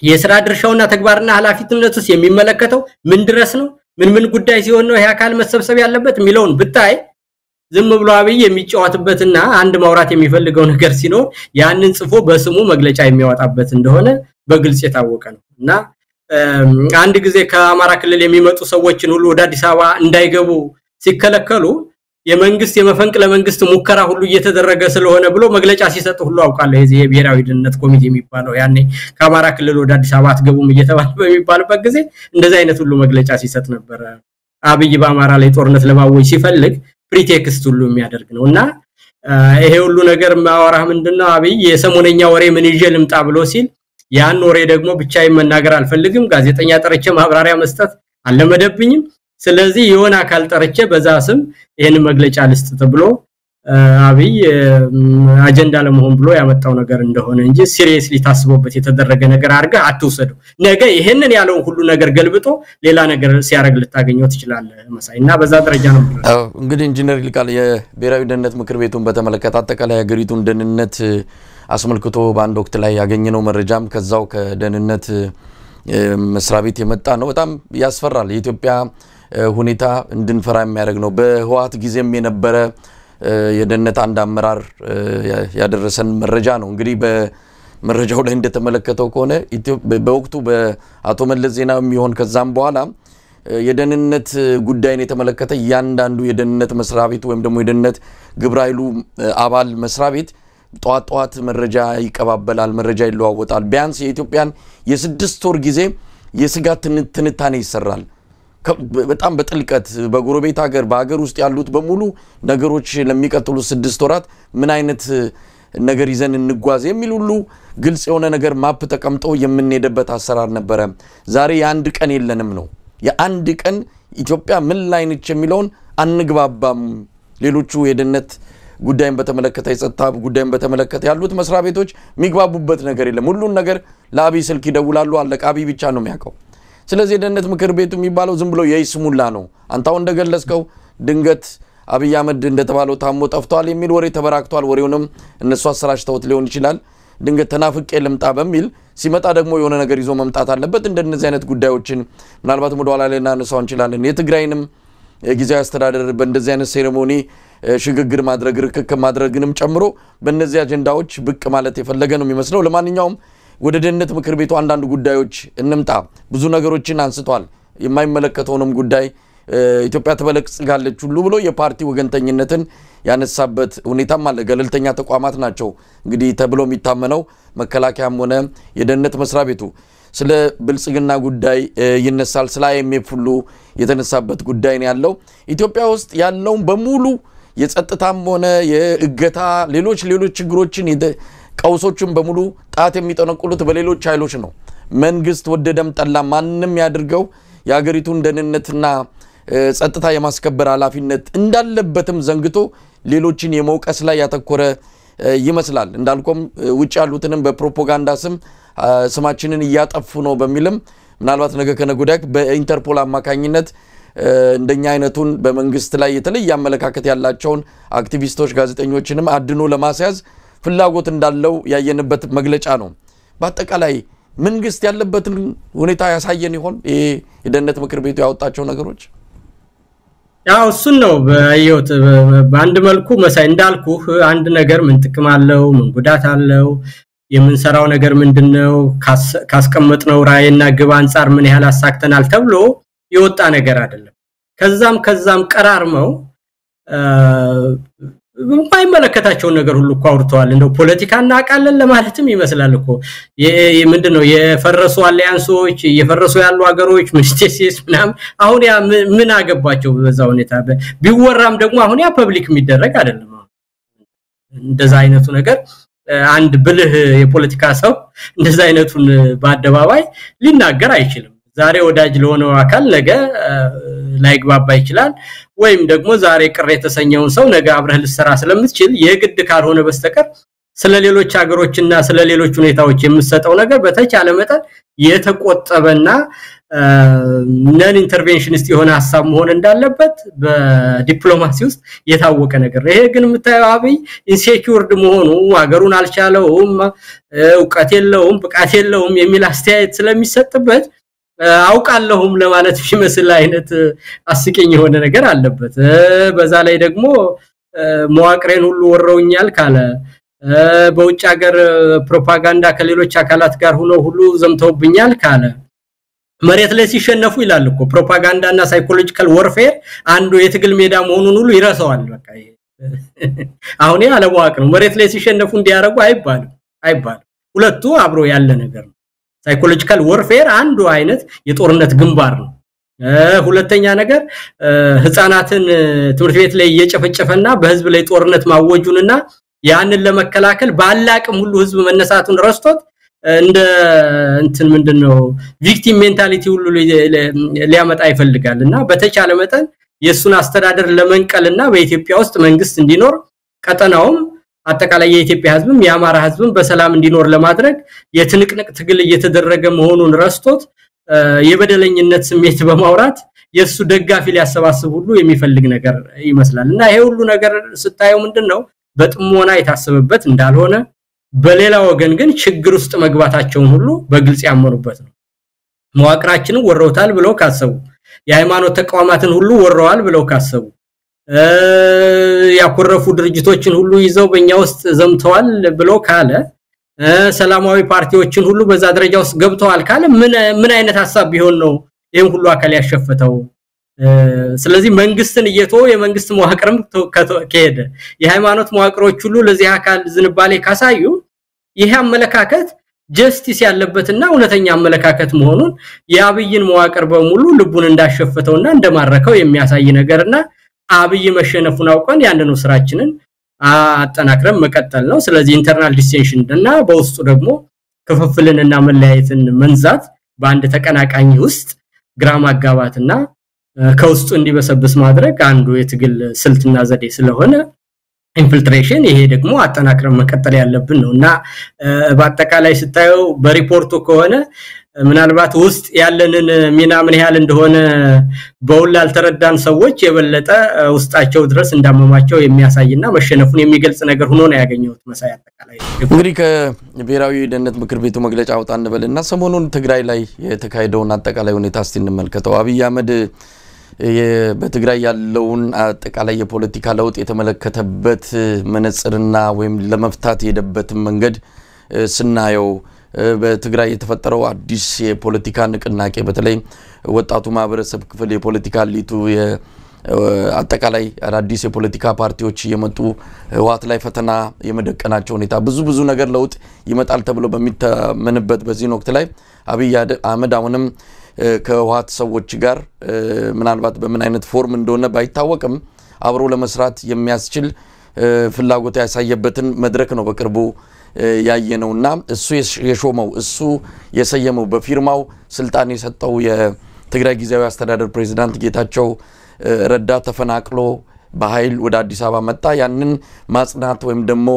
የሥራ ድርሻውና ተግባርና ኃላፊነቱስ የሚመለከተው ምን ድረስ ነው ምን ጉዳይ ሲሆን ነው ይሄ አካል መሰብሰብ ያለበት ሚለውን ብታይ ዝም ብሎ አብይ የሚጫወትበትና አንድ ማውራት የሚፈልገው ነገር ሲኖር ያንን ጽፎ በስሙ መግለጫ የሚያወጣበት እንደሆነ በግልጽ የታወቀ ነውና አንድ ጊዜ ከአማራ ክልል የሚመጡ ሰዎችን ሁሉ ወደ አዲስ አበባ እንዳይገቡ ሲከለከሉ የመንግስት የመፈንቅለ መንግስት ሙከራ ሁሉ እየተደረገ ስለሆነ ብሎ መግለጫ ሲሰጥ ሁሉ አውቃለሁ የዚህ የብሔራዊ ደህንነት ኮሚቴ የሚባለው ያኔ ከአማራ ክልል ወደ አዲስ አበባ አትገቡም እየተባለ በሚባልበት ጊዜ እንደዛ አይነት ሁሉ መግለጫ ሲሰጥ ነበር አብይ በአማራ ላይ ጦርነት ለማወጅ ሲፈልግ ፕሪቴክስት ሁሉ የሚያደርግ ነውና ይሄ ሁሉ ነገር ማወራህ ምንድነው አብይ የሰሞነኛ ወሬ ምን ይዤ ልምጣ ብሎ ሲል ያን ወሬ ደግሞ ብቻዬን መናገር አልፈልግም ጋዜጠኛ ጠርቼ ማብራሪያ መስጠት አለመደብኝም ስለዚህ የሆነ አካል ጠርቼ በዛ ስም ይሄን መግለጫ ልስጥ ተብሎ አብይ አጀንዳ ለመሆን ብሎ ያመጣው ነገር እንደሆነ እንጂ ሲሪየስሊ ታስቦበት የተደረገ ነገር አርጋ አትውሰዱ ነገ ይሄንን ያለው ሁሉ ነገር ገልብጦ ሌላ ነገር ሲያረግ ልታገኘው ትችላለህ መሳይና በዛ ደረጃ ነው እንግዲህ ኢንጂነር ይልቃል የብሔራዊ ደህንነት ምክር ቤቱን በተመለከተ አጠቃላይ ሀገሪቱን ደህንነት አስመልክቶ በአንድ ወቅት ላይ ያገኘነው መረጃም ከዛው ከደህንነት መስሪያ ቤት የመጣ ነው በጣም ያስፈራል የኢትዮጵያ ሁኔታ እንድንፈራ የሚያደርግ ነው በህዋት ጊዜም የነበረ የደህንነት አንድ አመራር ያደረሰን መረጃ ነው። እንግዲህ በመረጃው ላይ እንደተመለከተው ከሆነ በወቅቱ በአቶ መለስ ዜናዊ የሚሆን ከዛም በኋላ የደህንነት ጉዳይን የተመለከተ ያንዳንዱ የደህንነት መስሪያ ቤት ወይም ደግሞ የደህንነት ግብረ ኃይሉ አባል መስሪያ ቤት ጧት መረጃ ይቀባበላል፣ መረጃ ይለዋወጣል። ቢያንስ የኢትዮጵያን የ6 ወር ጊዜ የስጋት ትንታኔ ይሰራል። በጣም በጥልቀት በጎረቤት ሀገር በሀገር ውስጥ ያሉት በሙሉ ነገሮች ለሚቀጥሉ 6 ወራት ምን አይነት ነገር ይዘን እንጓዝ የሚል ሁሉ ግልጽ የሆነ ነገር ማፕ ተቀምጦ የምንሄድበት አሰራር ነበረ። ዛሬ የአንድ ቀን የለንም ነው። የአንድ ቀን ኢትዮጵያ ምን ላይ ነች የሚለውን አንግባባም። ሌሎቹ የደህንነት ጉዳይን በተመለከተ የጸጥታ ጉዳይን በተመለከተ ያሉት መስሪያ ቤቶች የሚግባቡበት ነገር የለም። ሁሉን ነገር ለአብይ ስልክ ይደውላሉ፣ አለቃ አብይ ብቻ ነው የሚያውቀው። ስለዚህ የደህንነት ምክር ቤቱ የሚባለው ዝም ብሎ የይስሙላ ነው። አንታው እንደገለጽከው ድንገት አብይ አህመድ እንደተባለው ታሞ ጠፍቷል የሚል ወሬ ተበራክቷል። ወሬውንም እነሱ አሰራጭተውት ሊሆን ይችላል። ድንገት ተናፍቄ ልምጣ በሚል ሲመጣ ደግሞ የሆነ ነገር ይዞ መምጣት አለበት። እንደነዚህ አይነት ጉዳዮችን ምናልባት ወደኋላ ላይ እናነሳው እንችላለን። የትግራይንም ጊዜያዊ አስተዳደር በእንደዚህ አይነት ሴሬሞኒ ሽግግር ማድረግ ርክክብ ማድረግንም ጨምሮ በእነዚህ አጀንዳዎች ብቅ ማለት የፈለገ ነው የሚመስለው። ለማንኛውም ወደ ደህንነት ምክር ቤቱ አንዳንድ ጉዳዮች እንምጣ። ብዙ ነገሮችን አንስቷል። የማይመለከተውንም ጉዳይ ኢትዮጵያ ተበለጽጋለች ሁሉ ብሎ የፓርቲ ወገንተኝነትን ያነሳበት ሁኔታም አለ። ገለልተኛ ተቋማት ናቸው እንግዲህ ተብሎ የሚታመነው መከላከያም ሆነ የደህንነት መስሪያ ቤቱ። ስለ ብልጽግና ጉዳይ ይነሳል። ስለ IMF ሁሉ የተነሳበት ጉዳይ ነው ያለው። ኢትዮጵያ ውስጥ ያለውን በሙሉ የጸጥታም ሆነ የእገታ ሌሎች ችግሮችን ቀውሶችን በሙሉ ጣት የሚጠነቁሉት በሌሎች ኃይሎች ነው። መንግስት ወደደም ጠላ ማንንም ያድርገው የሀገሪቱን ደህንነትና ጸጥታ የማስከበር ኃላፊነት እንዳለበትም ዘንግቶ ሌሎችን የመውቀስ ላይ ያተኮረ ይመስላል። እንዳልኩም ውጭ ያሉትንም በፕሮፓጋንዳ ስማችንን እያጠፉ ነው በሚልም ምናልባት ነገ ከነገ በኢንተርፖል አማካኝነት እንደኛ አይነቱን በመንግስት ላይ የተለየ አመለካከት ያላቸውን አክቲቪስቶች ጋዜጠኞችንም አድኖ ለማስያዝ ፍላጎት እንዳለው ያየንበት መግለጫ ነው። በአጠቃላይ መንግስት ያለበትን ሁኔታ ያሳየን ይሆን የደህንነት ምክር ቤቱ ያወጣቸው ነገሮች? ያው እሱን ነው በአየሁት። በአንድ መልኩ መሳይ እንዳልኩ አንድ ነገር ምን ጥቅም አለው ምን ጉዳት አለው የምንሰራው ነገር ምንድነው ካስቀመጥነው ራዕይና ግብ አንፃር ምን ያህል አሳክተናል ተብሎ የወጣ ነገር አይደለም። ከዛም ቀራርመው የማይመለከታቸው ነገር ሁሉ አውርተዋል። እንደው ፖለቲካና አቃለን ለማለትም ይመስላል እኮ ምንድነው የፈረሱ አሊያንሶች የፈረሱ ያሉ ሀገሮች ምንስቴሲስ ምናም አሁን ያ ምን አገባቸው በዛ ሁኔታ ቢወራም ደግሞ አሁን ያ ፐብሊክ የሚደረግ አይደለም። እንደዛ አይነቱ ነገር አንድ ብልህ የፖለቲካ ሰው እንደዛ አይነቱን በአደባባይ ሊናገር አይችልም። ዛሬ ወዳጅ ለሆነው አካል ነገ ላይግባባ ይችላል። ወይም ደግሞ ዛሬ ቅር የተሰኘውን ሰው ነገ አብረህ ልሰራ ስለምትችል የግድ ካልሆነ በስተቀር ስለሌሎች ሀገሮችና ስለሌሎች ሁኔታዎች የምሰጠው ነገር በተቻለ መጠን የተቆጠበና ነን ኢንተርቬንሽኒስት የሆነ ሐሳብ መሆን እንዳለበት በዲፕሎማሲ ውስጥ የታወቀ ነገር ነው። ይሄ ግን የምታየው አብይ ኢንሴኪዩርድ መሆኑ ሀገሩን አልቻለውም፣ ዕውቀት የለውም፣ ብቃት የለውም የሚል አስተያየት ስለሚሰጥበት አውቃለሁም ለማለት ይመስል አይነት አስቂኝ የሆነ ነገር አለበት። በዛ ላይ ደግሞ መዋቅሬን ሁሉ ወረውኛል ካለ በውጭ ሀገር ፕሮፓጋንዳ ከሌሎች አካላት ጋር ሆኖ ሁሉ ዘምተውብኛል ካለ መሬት ላይ ሲሸነፉ ይላል እኮ ፕሮፓጋንዳና ሳይኮሎጂካል ወርፌር አንዱ የትግል ሜዳ መሆኑን ሁሉ ይረሳዋል። በቃ አሁን ያለ መዋቅር መሬት ላይ ሲሸነፉ እንዲያረጉ አይባልም። ሁለቱ አብሮ ያለ ነገር ነው። ሳይኮሎጂካል ወርፌር አንዱ አይነት የጦርነት ግንባር ነው። ሁለተኛ ነገር ህፃናትን ትምህርት ቤት ላይ እየጨፈጨፈና በህዝብ ላይ ጦርነት ማወጁንና ያንን ለመከላከል ባላቅም ሁሉ ህዝብ መነሳቱን ረስቶት እንደ እንትን ምንድነው ቪክቲም ሜንታሊቲ ሁሉ ሊያመጣ ይፈልጋልና በተቻለ መጠን የሱን አስተዳደር ለመንቀልና በኢትዮጵያ ውስጥ መንግስት እንዲኖር ቀጠናውም አጠቃላይ የኢትዮጵያ ህዝብም የአማራ ህዝብም በሰላም እንዲኖር ለማድረግ የትንቅንቅ ትግል እየተደረገ መሆኑን ረስቶት የበደለኝነት ስሜት በማውራት የሱ ደጋፊ ሊያሰባስብ ሁሉ የሚፈልግ ነገር ይመስላልና ይሄ ሁሉ ነገር ስታየው ምንድነው በጥሞና የታሰበበት እንዳልሆነ በሌላ ወገን ግን ችግር ውስጥ መግባታቸውን ሁሉ በግልጽ ያመኑበት ነው። መዋቅራችንን ወረውታል ብለው ካሰቡ የሃይማኖት ተቋማትን ሁሉ ወረዋል ብለው ካሰቡ ያኮረፉ ድርጅቶችን ሁሉ ይዘው በእኛ ውስጥ ዘምተዋል ብሎ ካለ ሰላማዊ ፓርቲዎችን ሁሉ በዛ ደረጃ ውስጥ ገብተዋል ካለ ምን አይነት ሐሳብ ቢሆን ነው ይሄን ሁሉ አካል ያሸፈተው? ስለዚህ መንግስትን እየተወ የመንግስት መዋቅርም ከሄደ የሃይማኖት መዋቅሮች ሁሉ ለዚህ አካል ዝንባሌ ካሳዩ ይሄ አመለካከት ጀስቲስ ያለበትና እውነተኛ አመለካከት መሆኑን የአብይን መዋቅር በሙሉ ልቡን እንዳሸፈተውና እንደማረከው የሚያሳይ ነገርና አብይ መሸነፉን አውቀን ያንኑ ስራችንን አጠናክረን መቀጠል ነው። ስለዚህ ኢንተርናል ዲስቴንሽን እና በውስጡ ደግሞ ክፍፍልንና መለያየትን መንዛት በአንድ ተቀናቃኝ ውስጥ ግራም አጋባትና ከውስጡ እንዲበሰብስ ማድረግ አንዱ የትግል ስልትና ዘዴ ስለሆነ ኢንፊልትሬሽን ይሄ ደግሞ አጠናክረን መቀጠል ያለብን ነውና በአጠቃላይ ስታየው በሪፖርቱ ከሆነ ምናልባት ውስጥ ያለንን ሚና ምን ያህል እንደሆነ በውል ያልተረዳን ሰዎች የበለጠ ውስጣቸው ድረስ እንዳመማቸው የሚያሳይና መሸነፉን የሚገልጽ ነገር ሆኖ ነው ያገኘሁት። መሳይ አጠቃላይ እንግዲህ ከብሔራዊ ደህንነት ምክር ቤቱ መግለጫ አውጣ እንበልና ሰሞኑን ትግራይ ላይ የተካሄደውን አጠቃላይ ሁኔታ እስቲ እንመልከተው። አብይ አህመድ በትግራይ ያለውን አጠቃላይ የፖለቲካ ለውጥ የተመለከተበት መነጽርና ወይም ለመፍታት የሄደበት መንገድ ስናየው በትግራይ የተፈጠረው አዲስ የፖለቲካ ንቅናቄ በተለይ ወጣቱ ማህበረሰብ ክፍል የፖለቲካ ሊቱ አጠቃላይ አዲስ የፖለቲካ ፓርቲዎች የመጡ ህወሓት ላይ ፈተና የመደቀናቸው ሁኔታ ብዙ ነገር ለውጥ ይመጣል ተብሎ በሚታመንበት በዚህ ወቅት ላይ አብይ አህመድ አሁንም ከህወሓት ሰዎች ጋር ምናልባት በምን አይነት ፎርም እንደሆነ ባይታወቅም አብሮ ለመስራት የሚያስችል ፍላጎት ያሳየበትን መድረክ ነው በቅርቡ ያየነውና እሱ የሾመው እሱ የሰየመው በፊርማው ስልጣን የሰጠው የትግራይ ጊዜያዊ አስተዳደር ፕሬዝዳንት ጌታቸው ረዳ ተፈናቅሎ በኃይል ወደ አዲስ አበባ መጣ። ያንን ማጽናት ወይም ደግሞ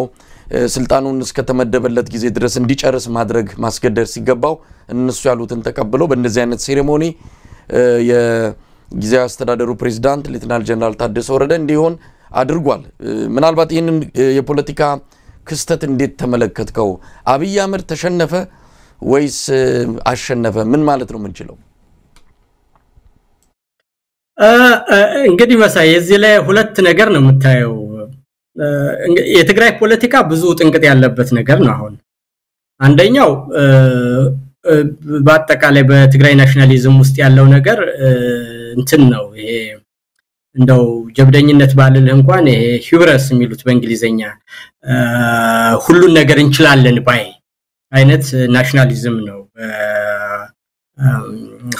ስልጣኑን እስከተመደበለት ጊዜ ድረስ እንዲጨርስ ማድረግ ማስገደድ ሲገባው እነሱ ያሉትን ተቀብለው በእንደዚህ አይነት ሴሬሞኒ የጊዜያዊ አስተዳደሩ ፕሬዝዳንት ሌተናል ጀነራል ታደሰ ወረደ እንዲሆን አድርጓል። ምናልባት ይሄንን የፖለቲካ ክስተት እንዴት ተመለከትከው? አብይ አህመድ ተሸነፈ ወይስ አሸነፈ? ምን ማለት ነው የምንችለው? እንግዲህ መሳይ እዚህ ላይ ሁለት ነገር ነው የምታየው። የትግራይ ፖለቲካ ብዙ ጥንቅጥ ያለበት ነገር ነው። አሁን አንደኛው በአጠቃላይ በትግራይ ናሽናሊዝም ውስጥ ያለው ነገር እንትን ነው። ይሄ እንደው ጀብደኝነት ባልልህ እንኳን ይሄ ሂብረስ የሚሉት በእንግሊዘኛ ሁሉን ነገር እንችላለን ባይ አይነት ናሽናሊዝም ነው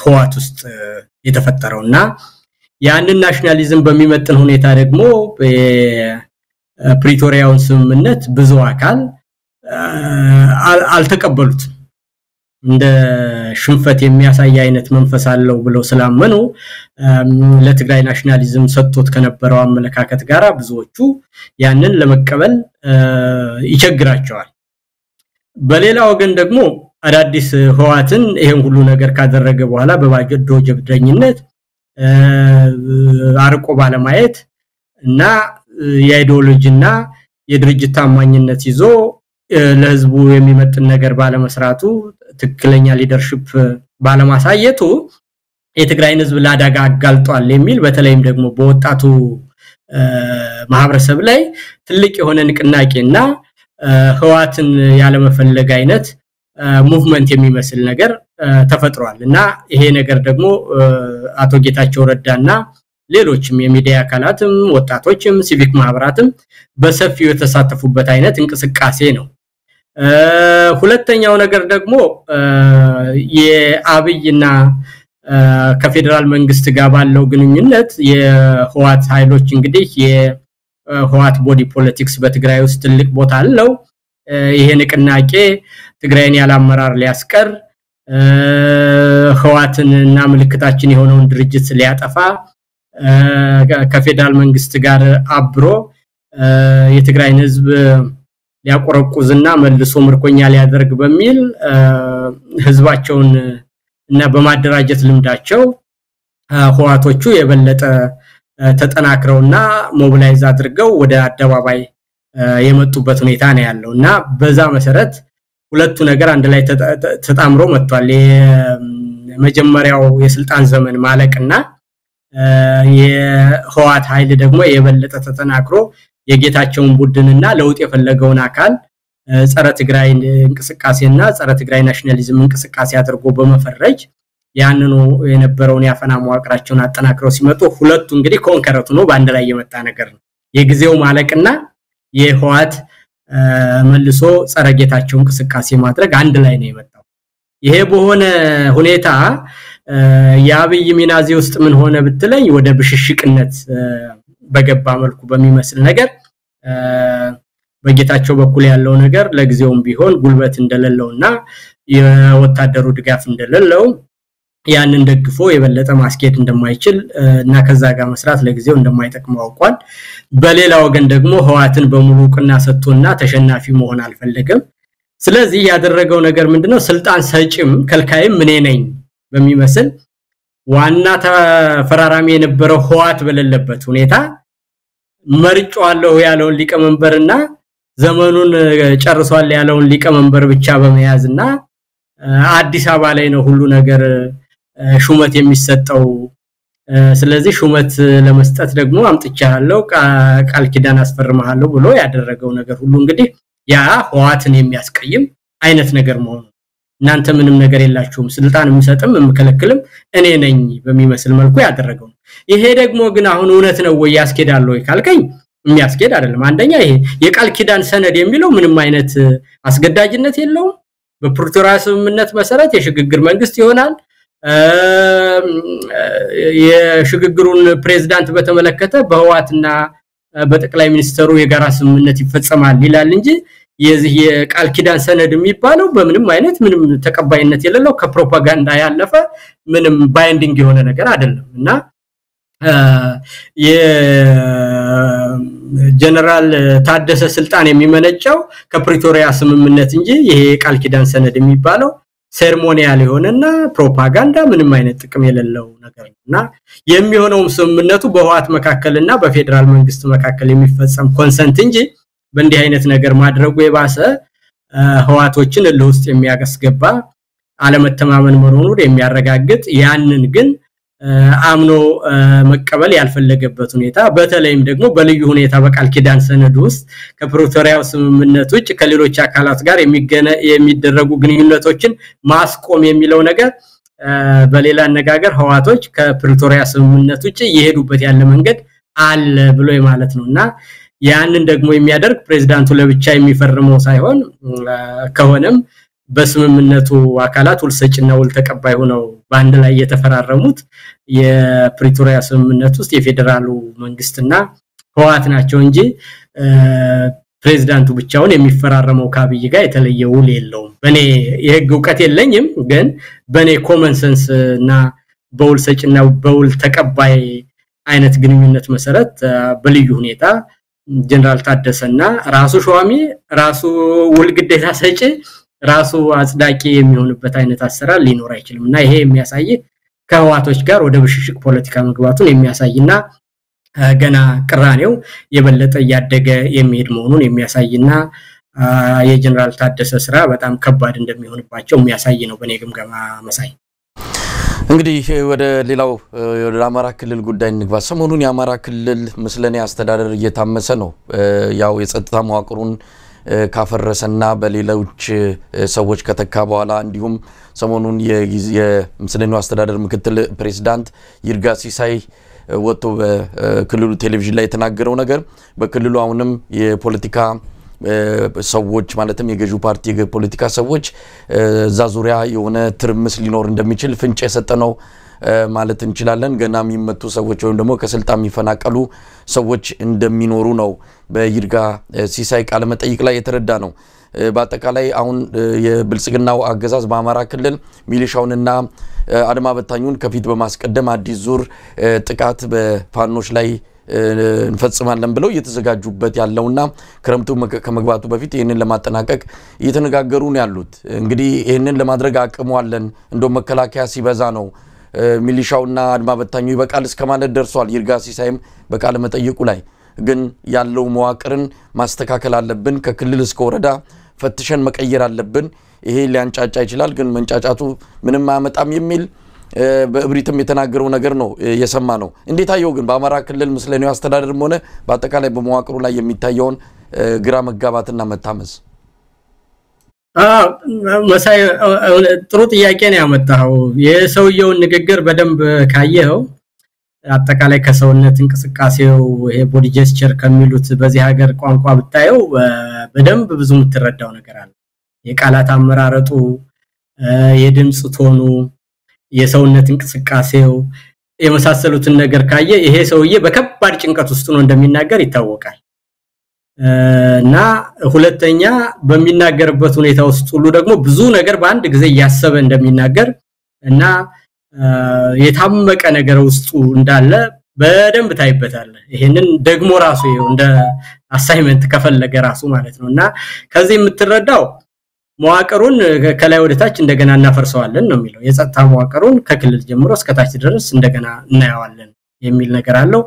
ህወሓት ውስጥ የተፈጠረውና ያንን ናሽናሊዝም በሚመጥን ሁኔታ ደግሞ ፕሪቶሪያውን ስምምነት ብዙ አካል አልተቀበሉት እንደ ሽንፈት የሚያሳይ አይነት መንፈስ አለው ብለው ስላመኑ ለትግራይ ናሽናሊዝም ሰጥቶት ከነበረው አመለካከት ጋር ብዙዎቹ ያንን ለመቀበል ይቸግራቸዋል። በሌላ ወገን ደግሞ አዳዲስ ህወሓትን ይሄን ሁሉ ነገር ካደረገ በኋላ በባጀት ጀብደኝነት አርቆ ባለማየት እና የአይዲዮሎጂና የድርጅት ታማኝነት ይዞ ለህዝቡ የሚመጥን ነገር ባለመስራቱ ትክክለኛ ሊደርሺፕ ባለማሳየቱ የትግራይን ህዝብ ለአደጋ አጋልጧል የሚል በተለይም ደግሞ በወጣቱ ማህበረሰብ ላይ ትልቅ የሆነ ንቅናቄና ህወሓትን ያለመፈለግ አይነት ሙቭመንት የሚመስል ነገር ተፈጥሯል እና ይሄ ነገር ደግሞ አቶ ጌታቸው ረዳና ሌሎችም የሚዲያ አካላትም ወጣቶችም ሲቪክ ማህበራትም በሰፊው የተሳተፉበት አይነት እንቅስቃሴ ነው። ሁለተኛው ነገር ደግሞ የአብይና ከፌደራል መንግስት ጋር ባለው ግንኙነት የህወሓት ኃይሎች እንግዲህ የህወሓት ቦዲ ፖለቲክስ በትግራይ ውስጥ ትልቅ ቦታ አለው። ይሄ ንቅናቄ ትግራይን ያላመራር ሊያስቀር ህወሓትንና ምልክታችን የሆነውን ድርጅት ሊያጠፋ ከፌደራል መንግስት ጋር አብሮ የትግራይን ህዝብ ሊያቆረቁዝና መልሶ ምርኮኛ ሊያደርግ በሚል ህዝባቸውን እና በማደራጀት ልምዳቸው ህወሓቶቹ የበለጠ ተጠናክረውና ሞቢላይዝ አድርገው ወደ አደባባይ የመጡበት ሁኔታ ነው ያለውና በዛ መሰረት ሁለቱ ነገር አንድ ላይ ተጣምሮ መጥቷል። የመጀመሪያው የስልጣን ዘመን ማለቅና የህዋት ኃይል ደግሞ የበለጠ ተጠናክሮ የጌታቸውን ቡድንና ለውጥ የፈለገውን አካል ጸረ ትግራይ እንቅስቃሴና ጸረ ትግራይ ናሽናሊዝም እንቅስቃሴ አድርጎ በመፈረጅ ያንኑ የነበረውን ያፈና መዋቅራቸውን አጠናክረው ሲመጡ ሁለቱ እንግዲህ ኮንከረቱ ነው ባንድ ላይ የመጣ ነገር ነው የጊዜው ማለቅና የህዋት መልሶ ጸረ ጌታቸው እንቅስቃሴ ማድረግ አንድ ላይ ነው የመጣው ይሄ በሆነ ሁኔታ ያብይ ሚናዚ ውስጥ ምን ሆነ ብትለኝ ወደ ብሽሽቅነት በገባ መልኩ በሚመስል ነገር በጌታቸው በኩል ያለው ነገር ለጊዜውም ቢሆን ጉልበት እንደሌለውና የወታደሩ ድጋፍ እንደሌለው ያንን ደግፎ የበለጠ ማስኬድ እንደማይችል እና ከዛ ጋር መስራት ለጊዜው እንደማይጠቅመው አውቋል በሌላ ወገን ደግሞ ህዋትን በሙሉ ቅና ሰጥቶና ተሸናፊ መሆን አልፈለገም ስለዚህ ያደረገው ነገር ምንድነው ስልጣን ሰጪም ከልካይም ምን ነኝ በሚመስል ዋና ተፈራራሚ የነበረው ህዋት በሌለበት ሁኔታ መርጫዋለሁ ያለውን ሊቀመንበርና ዘመኑን ጨርሷል ያለውን ሊቀመንበር ብቻ በመያዝና አዲስ አበባ ላይ ነው ሁሉ ነገር ሹመት የሚሰጠው ስለዚህ ሹመት ለመስጠት ደግሞ አምጥቻለሁ ቃል ኪዳን አስፈርማለሁ ብሎ ያደረገው ነገር ሁሉ እንግዲህ ያ ህዋትን የሚያስቀይም አይነት ነገር መሆኑ እናንተ ምንም ነገር የላችሁም ስልጣን የምሰጥም የምከለክልም እኔ ነኝ በሚመስል መልኩ ያደረገው ይሄ ደግሞ ግን አሁን እውነት ነው ወይ ያስኬዳል ወይ ካልከኝ የሚያስኬድ አይደለም አንደኛ ይሄ የቃል ኪዳን ሰነድ የሚለው ምንም አይነት አስገዳጅነት የለውም በፕሪቶሪያ ስምምነት መሰረት የሽግግር መንግስት ይሆናል የሽግግሩን ፕሬዝዳንት በተመለከተ በህዋትና በጠቅላይ ሚኒስተሩ የጋራ ስምምነት ይፈጸማል ይላል እንጂ የዚህ የቃል ኪዳን ሰነድ የሚባለው በምንም አይነት ምንም ተቀባይነት የሌለው ከፕሮፓጋንዳ ያለፈ ምንም ባይንዲንግ የሆነ ነገር አይደለምና የጀነራል ታደሰ ስልጣን የሚመነጨው ከፕሪቶሪያ ስምምነት እንጂ ይሄ ቃል ኪዳን ሰነድ የሚባለው ሴሬሞኒያል የሆነና ፕሮፓጋንዳ ምንም አይነት ጥቅም የሌለው ነገር ነውና የሚሆነው ስምምነቱ በህዋት መካከልና በፌደራል መንግስት መካከል የሚፈጸም ኮንሰንት እንጂ በእንዲህ አይነት ነገር ማድረጉ የባሰ ህዋቶችን ለውስጥ የሚያስገባ አለመተማመን መኖሩን የሚያረጋግጥ ያንን ግን አምኖ መቀበል ያልፈለገበት ሁኔታ በተለይም ደግሞ በልዩ ሁኔታ በቃል ኪዳን ሰነድ ውስጥ ከፕሪቶሪያው ስምምነት ውጭ ከሌሎች አካላት ጋር የሚደረጉ ግንኙነቶችን ማስቆም የሚለው ነገር በሌላ አነጋገር ህዋቶች ከፕሪቶሪያ ስምምነት ውጭ የሄዱበት ያለ መንገድ አለ ብሎ ማለት ነውና ያንን ደግሞ የሚያደርግ ፕሬዝዳንቱ ለብቻ የሚፈርመው ሳይሆን ከሆነም በስምምነቱ አካላት ውልሰጭና ውልተቀባይ ሆነው ባንድ ላይ የተፈራረሙት የፕሪቶሪያ ስምምነት ውስጥ የፌደራሉ መንግስትና ህዋት ናቸው እንጂ ፕሬዝዳንቱ ብቻውን የሚፈራረመው ካብይ ጋር የተለየ ውል የለውም በኔ የህግ ዕውቀት የለኝም ግን በኔ ኮመን ሰንስ እና በውልሰጭና በውል ተቀባይ አይነት ግንኙነት መሰረት በልዩ ሁኔታ ጀነራል ታደሰና ራሱ ሸዋሚ ራሱ ውል ግዴታ ሰጪ ራሱ አጽዳቂ የሚሆንበት አይነት አሰራር ሊኖር አይችልምና ይሄ የሚያሳይ ከህዋቶች ጋር ወደ ብሽሽቅ ፖለቲካ መግባቱን የሚያሳይና ገና ቅራኔው የበለጠ ያደገ የሚሄድ መሆኑን የሚያሳይና የጀነራል ታደሰ ስራ በጣም ከባድ እንደሚሆንባቸው የሚያሳይ ነው በኔ ግምገማ መሳይ እንግዲህ ወደ ሌላው ወደ አማራ ክልል ጉዳይ እንግባ ሰሞኑን የአማራ ክልል ምስለኔ አስተዳደር እየታመሰ ነው ያው የጸጥታ መዋቅሩን ካፈረሰና በሌሎች ሰዎች ከተካ በኋላ እንዲሁም ሰሞኑን የምስለኔው አስተዳደር ምክትል ፕሬዝዳንት ይርጋ ሲሳይ ወጥቶ በክልሉ ቴሌቪዥን ላይ የተናገረው ነገር በክልሉ አሁንም የፖለቲካ ሰዎች ማለትም የገዢው ፓርቲ የፖለቲካ ሰዎች እዛ ዙሪያ የሆነ ትርምስ ሊኖር እንደሚችል ፍንጭ የሰጠነው ማለት እንችላለን ገና የሚመቱ ሰዎች ወይም ደግሞ ከስልጣን የሚፈናቀሉ ሰዎች እንደሚኖሩ ነው በይርጋ ሲሳይ ቃለ መጠይቅ ላይ የተረዳ ነው በአጠቃላይ አሁን የብልጽግናው አገዛዝ በአማራ ክልል ሚሊሻውንና አድማ በታኙን ከፊት በማስቀደም አዲስ ዙር ጥቃት በፋኖች ላይ እንፈጽማለን ብለው እየተዘጋጁበት ያለውና ክረምቱ ከመግባቱ በፊት ይሄንን ለማጠናቀቅ እየተነጋገሩ ነው ያሉት እንግዲህ ይሄንን ለማድረግ አቅሟለን እንደው መከላከያ ሲበዛ ነው ሚሊሻውና አድማ በታኙ ይበቃል እስከማለት ደርሷል ይርጋ ሲሳይም በቃለ መጠይቁ ላይ ግን ያለው መዋቅርን ማስተካከል አለብን ከክልል እስከ ወረዳ ፈትሸን መቀየር አለብን ይሄ ሊያንጫጫ ይችላል ግን መንጫጫቱ ምንም አያመጣም የሚል በእብሪትም የተናገረው ነገር ነው የሰማ ነው እንዴት አየው ግን በአማራ ክልል ምስለኔው አስተዳደርም ሆነ በአጠቃላይ በመዋቅሩ ላይ የሚታየውን ግራ መጋባትና መታመስ መሳይ ጥሩ ጥያቄ ነው ያመጣው የሰውየውን ንግግር በደንብ ካየው አጠቃላይ ከሰውነት እንቅስቃሴው ይሄ ቦዲ ጀስቸር ከሚሉት በዚህ ሀገር ቋንቋ ብታየው በደንብ ብዙ የምትረዳው ነገር አለ የቃላት አመራረጡ የድምጽ ቶኑ የሰውነት እንቅስቃሴው የመሳሰሉትን ነገር ካየ ይሄ ሰውዬ በከባድ ጭንቀት ውስጥ ነው እንደሚናገር ይታወቃል እና ሁለተኛ በሚናገርበት ሁኔታ ውስጥ ሁሉ ደግሞ ብዙ ነገር በአንድ ጊዜ ያሰበ እንደሚናገር እና የታመቀ ነገር ውስጡ እንዳለ በደንብ ታይበታል ይሄንን ደግሞ ራሱ ይሄው እንደ አሳይመንት ከፈለገ ራሱ ማለት ነውና ከዚህ የምትረዳው መዋቅሩን ከላይ ወደ ታች እንደገና እናፈርሰዋለን ነው የሚለው የጸጥታ መዋቅሩን ከክልል ጀምሮ እስከ ታች ድረስ እንደገና እናያዋለን የሚል ነገር አለው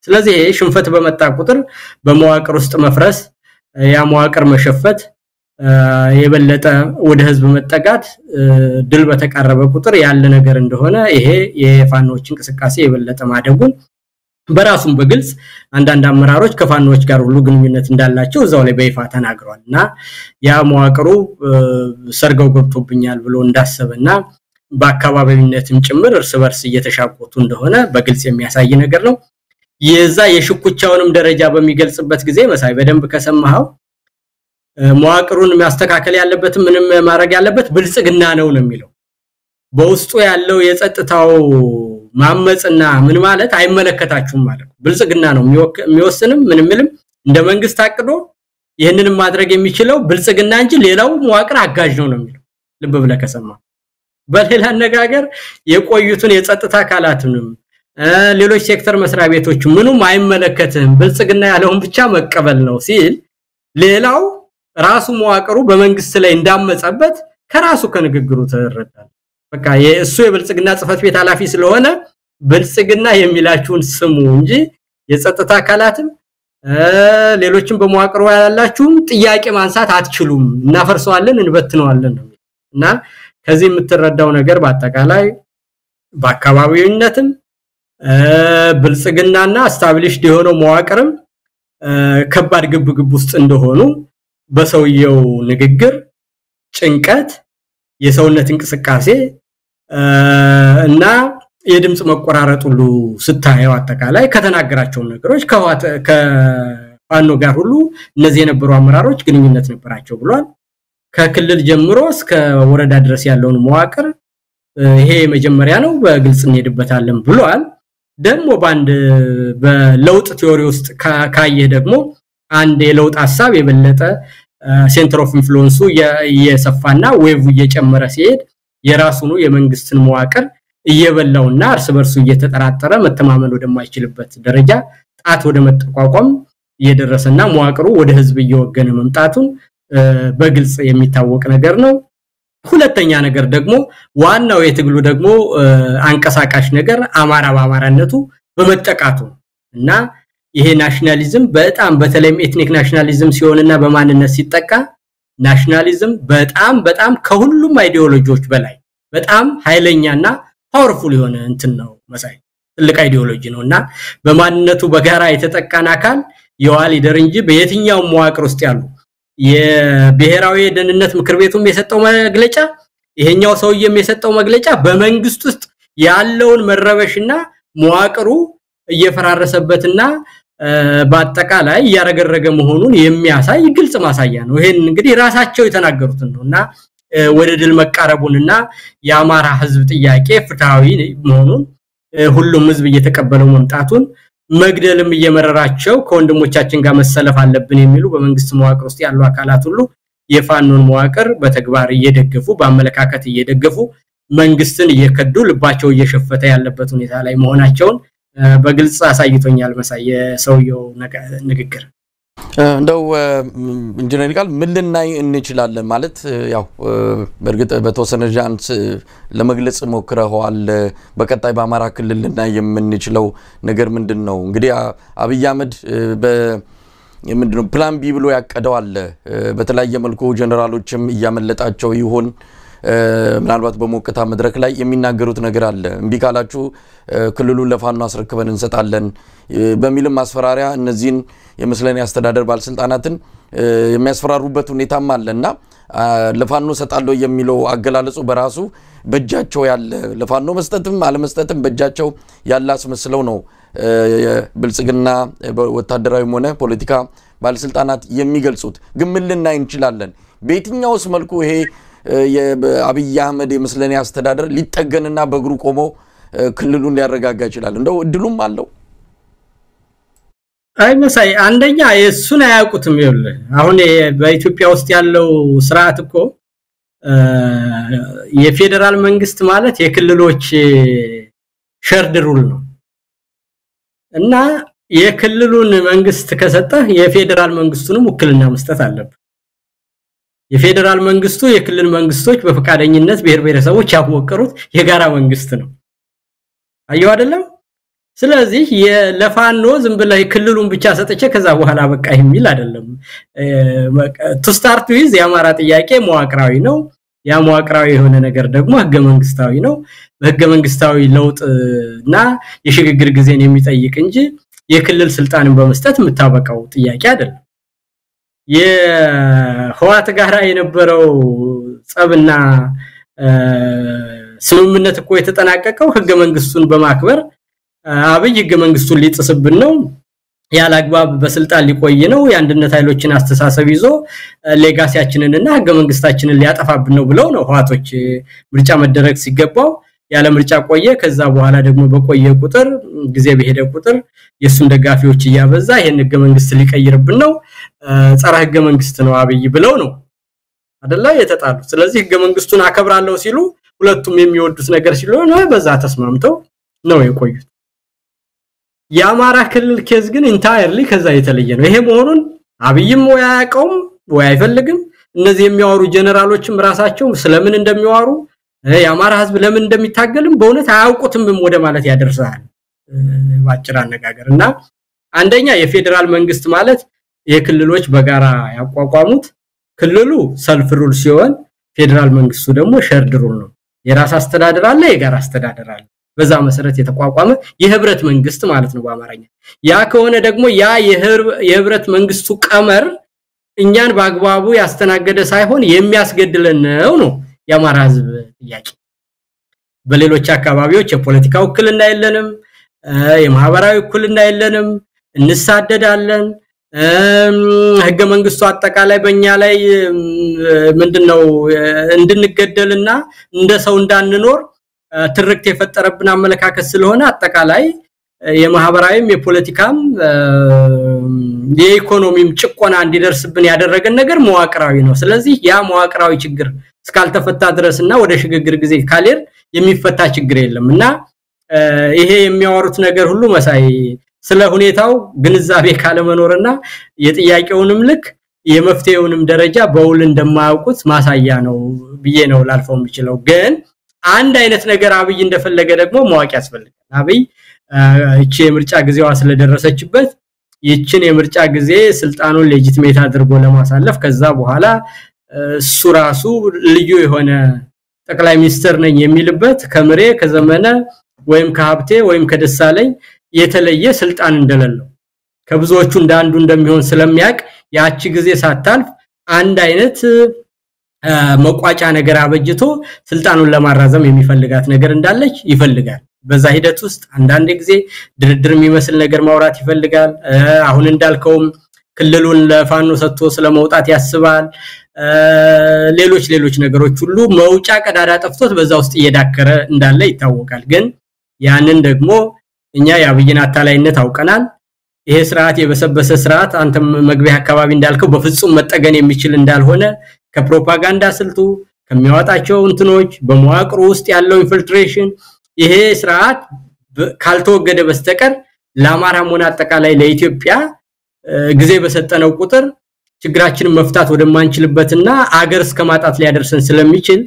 ስለዚህ ሽንፈት በመጣ ቁጥር በመዋቅር ውስጥ መፍረስ ያ መዋቅር መሸፈት የበለጠ ወደ ህዝብ መጠጋት ድል በተቃረበ ቁጥር ያለ ነገር እንደሆነ ይሄ የፋኖች እንቅስቃሴ የበለጠ ማደጉን በራሱም በግልጽ አንዳንድ አመራሮች ከፋኖች ጋር ሁሉ ግንኙነት እንዳላቸው እዛው ላይ በይፋ ተናግሯልና ያ መዋቅሩ ሰርገው ገብቶብኛል ብሎ እንዳሰበና በአካባቢነትም ጭምር እርስ በርስ እየተሻቆቱ እንደሆነ በግልጽ የሚያሳይ ነገር ነው የዛ የሽኩቻውንም ደረጃ በሚገልጽበት ጊዜ መሳይ በደንብ ከሰማው መዋቅሩን ማስተካከል ያለበት ምንም ማድረግ ያለበት ብልጽግና ነው የሚለው በውስጡ ያለው የጸጥታው ማመጽና ምን ማለት አይመለከታችሁም ማለት ብልጽግና ነው የሚወስንም ምንም እንደ መንግስት አቅዶ ይሄንንም ማድረግ የሚችለው ብልጽግና እንጂ ሌላው መዋቅር አጋዥ ነው የሚለው ልብ ብለ ከሰማ በሌላ አነጋገር የቆዩትን የጸጥታ አካላትንም ሌሎች ሴክተር መስሪያ ቤቶች ምኑም አይመለከትም ብልጽግና ያለውን ብቻ መቀበል ነው ሲል ሌላው ራሱ መዋቅሩ በመንግስት ላይ እንዳመጸበት ከራሱ ከንግግሩ ተረዳል በቃ የእሱ የብልጽግና ጽፈት ቤት ኃላፊ ስለሆነ ብልጽግና የሚላችሁን ስሙ እንጂ የጸጥታ አካላትም ሌሎችም በመዋቅሩ ያላችሁም ጥያቄ ማንሳት አትችሉም እናፈርሰዋለን እንበትነዋለን እና ከዚህ የምትረዳው ነገር በአጠቃላይ በአካባቢውነትም ብልጽግናና ስታብሊሽድ የሆነው መዋቅርም ከባድ ግብግብ ውስጥ እንደሆኑ በሰውየው ንግግር ጭንቀት የሰውነት እንቅስቃሴ እና የድምጽ መቆራረጥ ሁሉ ስታየው አጠቃላይ ከተናገራቸው ነገሮች ከፋኖ ጋር ሁሉ እነዚህ የነበሩ አመራሮች ግንኙነት ነበራቸው ብሏል ከክልል ጀምሮ እስከ ወረዳ ድረስ ያለውን መዋቅር ይሄ መጀመሪያ ነው በግልጽ እንሄድበታለን ብሏል ደግሞ ባንድ በለውጥ ቲዮሪ ውስጥ ካየ ደግሞ አንድ የለውጥ ሐሳብ የበለጠ ሴንተር ኦፍ ኢንፍሉዌንሱ እየሰፋና ዌቭ እየጨመረ ሲሄድ የራሱኑ የመንግስትን መዋቅር እየበላውና እርስ በርሱ እየተጠራጠረ መተማመን ወደማይችልበት ደረጃ ጣት ወደ መጠቋቋም እየደረሰና መዋቅሩ ወደ ህዝብ እየወገነ መምጣቱን በግልጽ የሚታወቅ ነገር ነው ሁለተኛ ነገር ደግሞ ዋናው የትግሉ ደግሞ አንቀሳቃሽ ነገር አማራ በአማራነቱ በመጠቃቱ እና ይሄ ናሽናሊዝም በጣም በተለይም ኤትኒክ ናሽናሊዝም ሲሆንና በማንነት ሲጠቃ ናሽናሊዝም በጣም ከሁሉም አይዲዮሎጂዎች በላይ በጣም ኃይለኛና ፓወርፉል የሆነ እንትን ነው መሳይ ትልቅ አይዲዮሎጂ ነውና በማንነቱ በጋራ የተጠቃና አካል የዋል ይደር እንጂ በየትኛው መዋቅር ውስጥ ያሉ የብሔራዊ ደህንነት ምክር ቤቱም የሰጠው መግለጫ ይሄኛው ሰውዬም የሰጠው መግለጫ በመንግስት ውስጥ ያለውን መረበሽና መዋቅሩ እየፈራረሰበትና በአጠቃላይ ያረገረገ መሆኑን የሚያሳይ ግልጽ ማሳያ ነው ይሄን እንግዲህ ራሳቸው የተናገሩት ነውና ወደ ድል መቃረቡንና የአማራ ህዝብ ጥያቄ ፍትሃዊ መሆኑን ሁሉም ህዝብ እየተቀበለው መምጣቱን መግደልም እየመረራቸው ከወንድሞቻችን ጋር መሰለፍ አለብን የሚሉ በመንግስት መዋቅር ውስጥ ያሉ አካላት ሁሉ የፋኖን መዋቅር በተግባር እየደገፉ በአመለካከት እየደገፉ መንግስትን እየከዱ ልባቸው እየሸፈተ ያለበት ሁኔታ ላይ መሆናቸውን በግልጽ አሳይቶኛል መሳይ የሰውየው ንግግር እንደው ኢንጂነር ቃል ምን ልናይ እንችላለን ማለት ያው በርግጥ በተወሰነ ጃንስ ለመግለጽ ሞክረዋል በቀጣይ በአማራ ክልል ልናይ የምንችለው ነገር ምንድነው እንግዲህ አብይ አህመድ ምንድነው ፕላን ቢ ብሎ ያቀደው አለ በተለያየ መልኩ ጀነራሎችም እያመለጣቸው ይሆን ምናልባት በሞቀታ መድረክ ላይ የሚናገሩት ነገር አለ እንቢ ካላችሁ ክልሉን ለፋኖ አስረክበን እንሰጣለን በሚልም ማስፈራሪያ እነዚህን የመስለኔ አስተዳደር ባለስልጣናትን የሚያስፈራሩበት ሁኔታም አለና ለፋኖ ሰጣለው የሚለው አገላለጹ በራሱ በእጃቸው ያለ ለፋኖ መስጠትም አለመስጠትም በእጃቸው ያለ አስመስለው ነው ብልጽግና ወታደራዊም ሆነ ፖለቲካ ባለስልጣናት የሚገልጹት ግን ምን ልናይ እንችላለን በየትኛውስ መልኩ ይሄ የአብይ አህመድ የመስለኔ አስተዳደር ሊጠገንና በእግሩ ቆሞ ክልሉን ሊያረጋጋ ይችላል እንደው እድሉም አለው አይ መሳይ አንደኛ የሱን አያውቁትም ይኸውልህ አሁን በኢትዮጵያ ውስጥ ያለው ስርዓት እኮ የፌደራል መንግስት ማለት የክልሎች ሸርድ ሩል ነው እና የክልሉን መንግስት ከሰጠ የፌደራል መንግስቱንም ውክልና መስጠት አለበት የፌደራል መንግስቱ የክልል መንግስቶች በፈቃደኝነት ብሔር ብሔረሰቦች ያወቀሩት የጋራ መንግስት ነው አየው አይደለም ስለዚህ ለፋኖ ዝም ብለ ክልሉን ብቻ ሰጠቼ ከዛ በኋላ በቃ የሚል አይደለም to start with የአማራ ጥያቄ መዋቅራዊ ነው ያ መዋቅራዊ የሆነ ነገር ደግሞ ህገ መንግስታዊ ነው በህገ መንግስታዊ ለውጥና የሽግግር ጊዜን የሚጠይቅ እንጂ የክልል ስልጣንን በመስጠት የምታበቃው ጥያቄ አይደለም የህዋት ጋራ የነበረው ጸብና ስምምነት እኮ የተጠናቀቀው ህገ መንግስቱን በማክበር አብይ ህገ መንግስቱን ሊጥስብን ነው ያላግባብ በስልጣን ሊቆይ ነው የአንድነት ኃይሎችን አስተሳሰብ ይዞ ሌጋሲያችንንና ህገ መንግስታችንን ሊያጠፋብን ነው ብለው ነው ህዋቶች ምርጫ መደረግ ሲገባው ያለ ምርጫ ቆየ ከዛ በኋላ ደግሞ በቆየ ቁጥር ጊዜ በሄደ ቁጥር የሱን ደጋፊዎች ያበዛ ይሄን ህገ መንግስት ሊቀይርብን ነው ጸረ ህገ መንግስት ነው አብይ ብለው ነው አይደለ የተጣሉ ስለዚህ ህገ መንግስቱን አከብራለሁ ሲሉ ሁለቱም የሚወዱት ነገር ሲሆን በዛ ተስማምተው ነው የቆዩት የአማራ ክልል ኬዝ ግን ኢንታየርሊ ከዛ የተለየ ነው ይሄ መሆኑን አብይም ወይ አያውቀውም ወይ አይፈልግም እነዚህ የሚያወሩ ጀነራሎችም ራሳቸው ስለምን እንደሚያወሩ የአማራ ህዝብ ለምን እንደሚታገልም በእውነት አያውቁትም ወደ ማለት ያደርሳል ባጭር አነጋገርና አንደኛ የፌደራል መንግስት ማለት የክልሎች በጋራ ያቋቋሙት ክልሉ ሰልፍ ሩል ሲሆን ፌደራል መንግስቱ ደግሞ ሸርድ ሩል ነው የራስ አስተዳደር አለ የጋራ አስተዳደር አለ በዛ መሰረት የተቋቋመ የህብረት መንግስት ማለት ነው በአማርኛ ያ ከሆነ ደግሞ ያ የህብረት መንግስቱ ቀመር እኛን በአግባቡ ያስተናገደ ሳይሆን የሚያስገድለን ነው የአማራ ህዝብ ጥያቄ በሌሎች አካባቢዎች የፖለቲካ ውክልና የለንም የማህበራዊ ውክልና የለንም እንሳደዳለን ህገ መንግስቱ አጠቃላይ በእኛ ላይ ምንድነው እንድንገደልና እንደ ሰው እንዳንኖር ትርክት የፈጠረብን አመለካከት ስለሆነ አጠቃላይ የማህበራዊም የፖለቲካም የኢኮኖሚም ጭቆና እንዲደርስብን ያደረገን ነገር መዋቅራዊ ነው ስለዚህ ያ መዋቅራዊ ችግር እስካልተፈታ ድረስና ወደ ሽግግር ጊዜ ካሌር የሚፈታ ችግር የለምና ይሄ የሚያወሩት ነገር ሁሉ መሳይ ስለ ሁኔታው ግንዛቤ ካለ መኖርና የጥያቄውንም ልክ የመፍትሄውንም ደረጃ በውል እንደማያውቁት ማሳያ ነው ብዬ ነው ላልፈው የሚችለው ግን አንድ አይነት ነገር አብይ እንደፈለገ ደግሞ ማወቅ ያስፈልጋል አብይ እቺ የምርጫ ጊዜዋ ስለደረሰችበት ይችን የምርጫ ጊዜ ስልጣኑን ሌጂቲሜት አድርጎ ለማሳለፍ ከዛ በኋላ እሱ ራሱ ልዩ የሆነ ጠቅላይ ሚኒስትር ነኝ የሚልበት ከምሬ ከዘመነ ወይም ከሀብቴ ወይም ከደሳለኝ የተለየ ስልጣን እንደሌለው ከብዙዎቹ እንዳንዱ እንደሚሆን ስለሚያቅ ያቺ ጊዜ ሳታልፍ አንድ አይነት መቋጫ ነገር አበጅቶ ስልጣኑን ለማራዘም የሚፈልጋት ነገር እንዳለች ይፈልጋል በዛ ሂደት ውስጥ አንዳንድ ጊዜ ድርድር የሚመስል ነገር ማውራት ይፈልጋል አሁን እንዳልከውም ክልሉን ለፋኖ ሰጥቶ ስለመውጣት ያስባል ሌሎች ነገሮች ሁሉ መውጫ ቀዳዳ ጠፍቶት በዛ ውስጥ እየዳከረ እንዳለ ይታወቃል ግን ያንን ደግሞ እኛ ያብይን አታላይነት አውቀናል ይሄ ስርዓት የበሰበሰ ስርዓት አንተም መግቢያ አካባቢ እንዳልከው በፍጹም መጠገን የሚችል እንዳልሆነ ከፕሮፓጋንዳ ስልቱ ከሚያወጣቸው እንትኖች በመዋቅሩ ውስጥ ያለው ኢንፊልትሬሽን ይሄ ስርዓት ካልተወገደ በስተቀር ለአማራ ሞና አጠቃላይ ለኢትዮጵያ ጊዜ በሰጠነው ቁጥር ችግራችንን መፍታት ወደማንችልበትና አገር እስከማጣት ሊያደርሰን ስለሚችል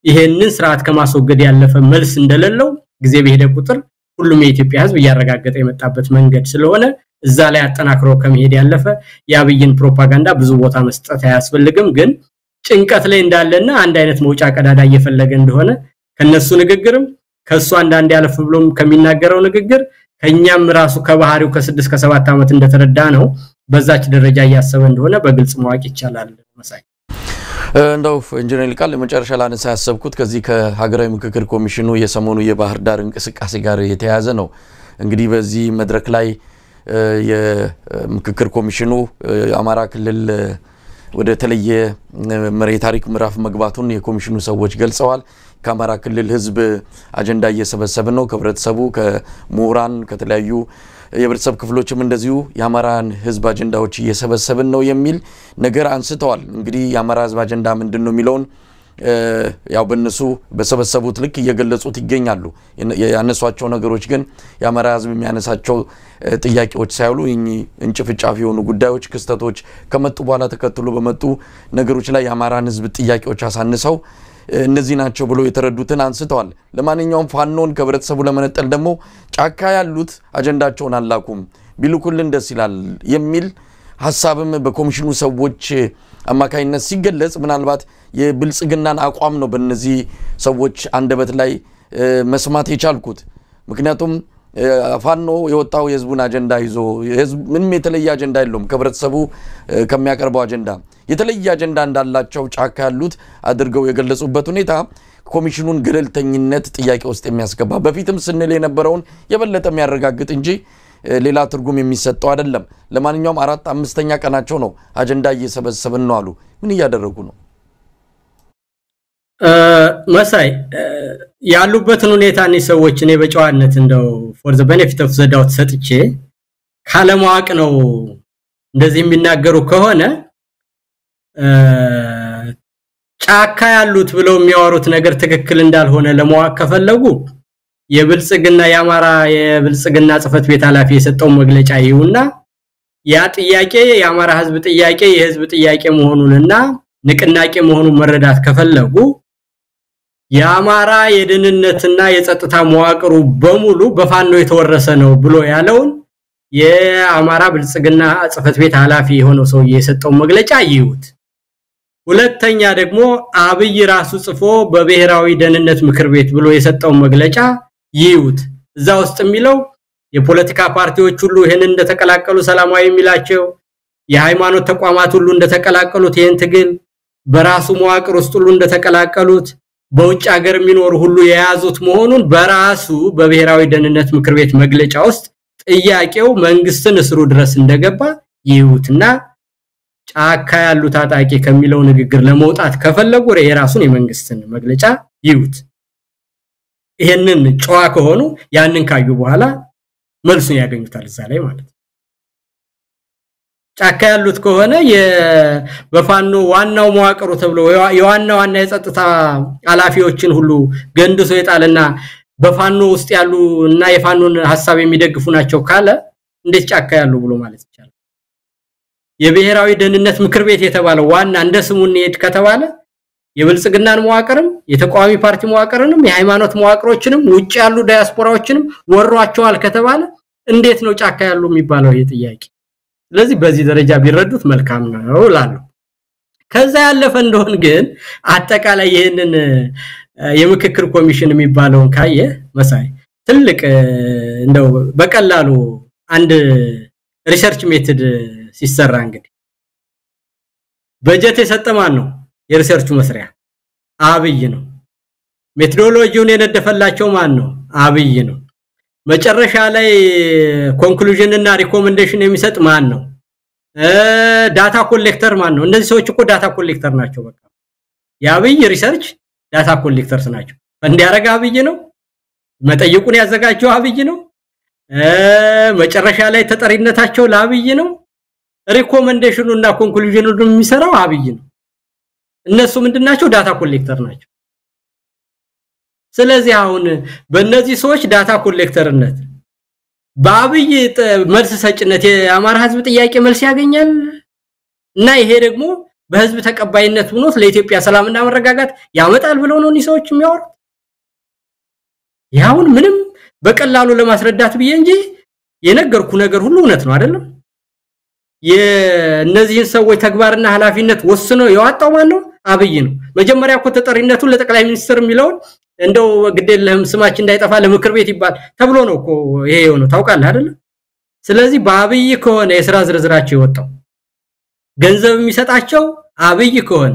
ይሄንን ስርዓት ከማስወገድ ያለፈ መልስ እንደሌለው ጊዜ በሄደ ቁጥር ሁሉም የኢትዮጵያ ህዝብ ያረጋገጠ የመጣበት መንገድ ስለሆነ እዛ ላይ አጠናክሮ ከመሄድ ያለፈ ያብይን ፕሮፓጋንዳ ብዙ ቦታ መስጠት አያስፈልግም ግን ጭንቀት ላይ እንዳለና አንድ አይነት መውጫ ቀዳዳ እየፈለገ እንደሆነ ከነሱ ንግግርም ከሱ አንድ ያለፍ ብሎም ከሚናገረው ንግግር ከኛም ራሱ ከባህሪው ከ6 ከ7 ዓመት እንደተረዳ ነው በዛች ደረጃ ያያሰበ እንደሆነ በግልጽ ማወቅ ይቻላል መሳይ እንደው ኢንጂነር ቃል ለመጨረሻ ላነሳ ያሰብኩት ከዚህ ከሀገራዊ ምክክር ኮሚሽኑ የሰሞኑ የባህር ዳር እንቅስቃሴ ጋር የተያያዘ ነው እንግዲህ በዚህ መድረክ ላይ የምክክር ኮሚሽኑ አማራ ክልል ወደ ተለየ ታሪክ ምዕራፍ መግባቱን የኮሚሽኑ ሰዎች ገልጸዋል ከአማራ ክልል ህዝብ አጀንዳ እየሰበሰበ ነው ከህብረተሰቡ ከሞራን ከተለያዩ የህብረተሰብ ክፍሎችም እንደዚሁ የአማራን ህዝብ አጀንዳዎች እየሰበሰብን ነው የሚል ነገር አንስተዋል እንግዲህ የአማራ ህዝብ አጀንዳ ምንድነው የሚለውን ያው በእነሱ በሰበሰቡት ልክ እየገለጹት ይገኛሉ ያነሷቸው ነገሮች ግን የአማራ ህዝብ የሚያነሳቸው ጥያቄዎች ሳይሉ እንጭፍጫፍ የሆኑ ጉዳዮች ክስተቶች ከመጡ በኋላ ተከትሎ በመጡ ነገሮች ላይ የአማራን ህዝብ ጥያቄዎች አሳንሰው እነዚህ ናቸው ብሎ የተረዱትን አንስተዋል ለማንኛውም ፋኖን ከህብረተሰቡ ለመነጠል ደግሞ ጫካ ያሉት አጀንዳቸውን አላቁም ቢልኩልን ደስ ይላል የሚል ሐሳብም በኮሚሽኑ ሰዎች አማካይነት ሲገለጽ ምናልባት የብልጽግናን አቋም ነው በእነዚህ ሰዎች አንደበት ላይ መስማት የቻልኩት ምክንያቱም ፋኖ የወጣው የህዝቡን አጀንዳ ይዞ የህዝብ ምንም የተለየ አጀንዳ የለውም ከህብረተሰቡ ከሚያቀርበው አጀንዳ የተለየ አጀንዳ እንዳላቸው ጫካ ያሉት አድርገው የገለጹበት ሁኔታ ኮሚሽኑን ገለልተኝነት ጥያቄ ውስጥ የሚያስገባ በፊትም ስንል የነበረውን የበለጠ የሚያረጋግጥ እንጂ ሌላ ትርጉም የሚሰጠው አይደለም ለማንኛውም 4-5ኛ ቀናቸው ነው አጀንዳ እየሰበሰብን ነው አሉ ምን ያደረጉ ነው መሳይ ያሉበትን ሁኔታ ነው ሰዎች እኔ በጨዋነት እንደው for the benefit of the doubt ሰጥቼ ካለማወቅ ነው እንደዚህ የሚናገሩ ከሆነ ጫካ ያሉት ብለው የሚያወሩት ነገር ትክክል እንዳልሆነ ለማወቅ ከፈለጉ የብልጽግና የአማራ የብልጽግና ጽፈት ቤት ኃላፊ የሰጠው መግለጫ ይውና ያ ጥያቄ የአማራ ህዝብ ጥያቄ የህዝብ ጥያቄ መሆኑንና ንቅናቄ መሆኑን መረዳት ከፈለጉ የአማራ የደህንነትና የጸጥታ መዋቅሩ በሙሉ በፋኖ የተወረሰ ነው ብሎ ያለውን የአማራ ብልጽግና ጽፈት ቤት ኃላፊ የሆነው ሰው የሰጠው መግለጫ ይውት ሁለተኛ ደግሞ አብይ ራሱ ጽፎ በብሔራዊ ደህንነት ምክር ቤት ብሎ የሰጠው መግለጫ ይውት እዛ ውስጥ የሚለው የፖለቲካ ፓርቲዎች ሁሉ ይሄንን እንደተቀላቀሉ ሰላማዊ የሚላቸው የሃይማኖት ተቋማት ሁሉ እንደተቀላቀሉት ይሄን ትግል በራሱ መዋቅር ውስጥ ሁሉ እንደተቀላቀሉት በውጭ ሀገር የሚኖሩ ሁሉ የያዙት መሆኑን በራሱ በብሔራዊ ደህንነት ምክር ቤት መግለጫ ውስጥ ጥያቄው መንግስትን እስሩ ድረስ እንደገባ ይውትና ጫካ ያሉ ታጣቂ ከሚለው ንግግር ለመውጣት ከፈለጉ የራሱን የመንግስትን መግለጫ ይውት ይሄንን ጨዋ ከሆኑ ያንን ካዩ በኋላ መልሱን ያገኙታል እዛ ላይ ማለት ጫካ ያሉት ከሆነ በፋኖ ዋናው መዋቅሩ ተብሎ የዋናው ዋና የጸጥታ ኃላፊዎችን ሁሉ ገንድሶ የጣለና በፋኖ ውስጥ ያሉ እና የፋኖን ሐሳብ የሚደግፉ ናቸው ካለ እንዴት ጫካ ያሉ ብሎ ማለት ይቻላል የብሔራዊ ደህንነት ምክር ቤት የተባለው ዋና እንደ ስሙን ሄድ ከተባለ የብልጽግናን መዋቅርም የተቋሚ ፓርቲ መዋቅርንም የሃይማኖት መዋቅሮችንም ውጭ ያሉ ዳያስፖራዎችንም ወሯቸዋል ከተባለ እንዴት ነው ጫካ ያሉ የሚባለው ይሄ ጥያቄ ስለዚህ በዚህ ደረጃ ቢረዱት መልካም ነው ላሉ ከዛ ያለፈ እንደሆነ ግን አጠቃላይ ይሄንን የምክክር ኮሚሽን የሚባለውን ካየ መሳይ ትልቅ እንደው በቀላሉ አንድ ሪሰርች ሜተድ ሲሰራ እንግዲህ በጀት የሰጠማን ነው የሪሰርቹ መስሪያ አብይ ነው ሜቶዶሎጂውን የነደፈላቸው ማን ነው አብይ ነው መጨረሻ ላይ ኮንክሉዥን እና ሪኮመንዴሽን የሚሰጥ ማን ነው ዳታ ኮሌክተር ማን ነው እነዚህ ሰዎች እኮ ዳታ ኮሌክተር ናቸው በቃ የአብይ ሪሰርች ዳታ ኮሌክተርስ ናቸው እንዲያረጋ አብይ ነው መጠይቁን ያዘጋጀው አብይ ነው መጨረሻ ላይ ተጠሪነታቸው ለአብይ ነው ሪኮመንዴሽኑ እና ኮንክሉዥኑ የሚሰራው አብይ ነው እነሱ ምንድናቸው ዳታ ኮሌክተር ናቸው ስለዚህ አሁን በእነዚህ ሰዎች ዳታ ኮሌክተርነት በአብይ መልስ ሰጭነት የአማራ ህዝብ ጥያቄ መልስ ያገኛል እና ይሄ ደግሞ በህዝብ ተቀባይነት ሆኖ ለኢትዮጵያ ሰላምና መረጋጋት ያመጣል ብለው ነው ሰዎች የሚያወሩት ያውን ምንም በቀላሉ ለማስረዳት ብዬ እንጂ የነገርኩ ነገር ሁሉ እውነት ነው አይደለም የነዚህን ሰዎች ተግባርና ኃላፊነት ወስኖ ያወጣው ማን ነው አብይ ነው መጀመሪያ እኮ ተጠሪነቱ ለጠቅላይ ሚኒስትር የሚለው እንደው ግዴለህም ስማችን እንዳይጠፋ ለምክር ቤት ይባል ተብሎ ነው እኮ ይሄ ነው ታውቃለህ አይደል ስለዚህ በአብይ ከሆነ የሥራ ዝርዝራቸው ይወጣው ገንዘብ የሚሰጣቸው አብይ ከሆነ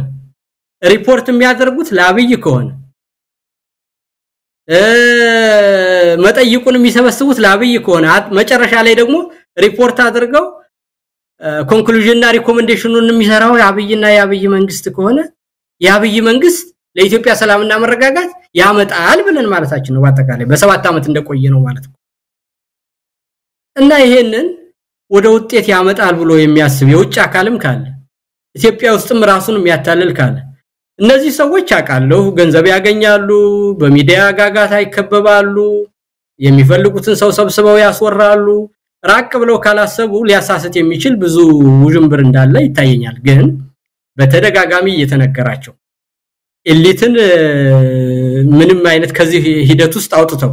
ሪፖርት የሚያደርጉት ለአብይ ከሆነ መጠይቁን የሚሰበስቡት ለአብይ ከሆነ መጨረሻ ላይ ደግሞ ሪፖርት አድርገው ኮንክሉዥንና ሪኮሜንዴሽኑን የሚሰራው የአብይና የአብይ መንግስት ከሆነ የአብይ መንግስት ለኢትዮጵያ ሰላምና መረጋጋት ያመጣል ብለን ማለታችን ነው በአጠቃላይ በ7 አመት እንደቆየ ነው ማለት ነው እና ይሄንን ወደ ውጤት ያመጣል ብሎ የሚያስብ የውጭ አካልም ካለ ኢትዮጵያ ውስጥም ራሱን የሚያታልል ካለ እነዚህ ሰዎች አቃለው ገንዘብ ያገኛሉ በሚዲያ ጋጋታ ይከበባሉ የሚፈልጉትን ሰው ሰብስበው ያስወራሉ ራቅ ብለው ካላሰቡ ሊያሳስት የሚችል ብዙ ውጅንብር እንዳለ ይታየኛል ግን በተደጋጋሚ እየተነገራቸው ኤሊትን ምንም አይነት ከዚህ ሂደት ውስጥ አውጥተው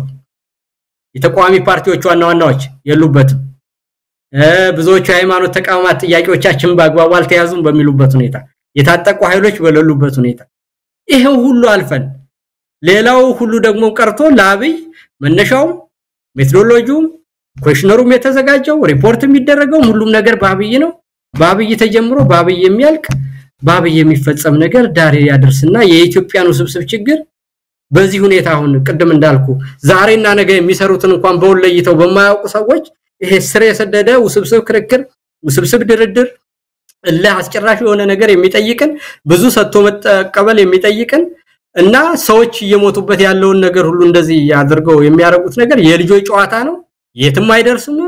የተቋሚ ፓርቲዎች ዋናዎች የሉበትም ብዙዎቹ ሃይማኖት ተቋማት ጥያቄዎቻችን በአግባቡ አልተያዙም በሚሉበት ሁኔታ የታጠቁ ኃይሎች በለሉበት ሁኔታ ይሄው ሁሉ አልፈን ሌላው ሁሉ ደግሞ ቀርቶ ለአብይ መነሻው ሜቶዶሎጂው ኩዌሽነሩም የተዘጋጀው ሪፖርት የሚደረገው ሁሉም ነገር በአብይ ነው በአብይ ተጀምሮ በአብይ የሚያልቅ በአብይ የሚፈጸም ነገር ዳር ያደርስና የኢትዮጵያን ውስብስብ ችግር በዚህ ሁኔታ አሁን ቅድም እንዳልኩ ዛሬና ነገ የሚሰሩትን እንኳን በወለይተው በማያውቁ ሰዎች ይሄ ስር የሰደደ ውስብስብ ክርክር ውስብስብ ድርድር ለአስጨራሽ የሆነ ነገር የሚጠይቅን ብዙ ሰጥቶ መቀበል የሚጠይቅን እና ሰዎች እየሞቱበት ያለውን ነገር ሁሉ እንደዚህ ያድርገው የሚያረጉት ነገር የልጆች ጨዋታ ነው የትም አይደርስም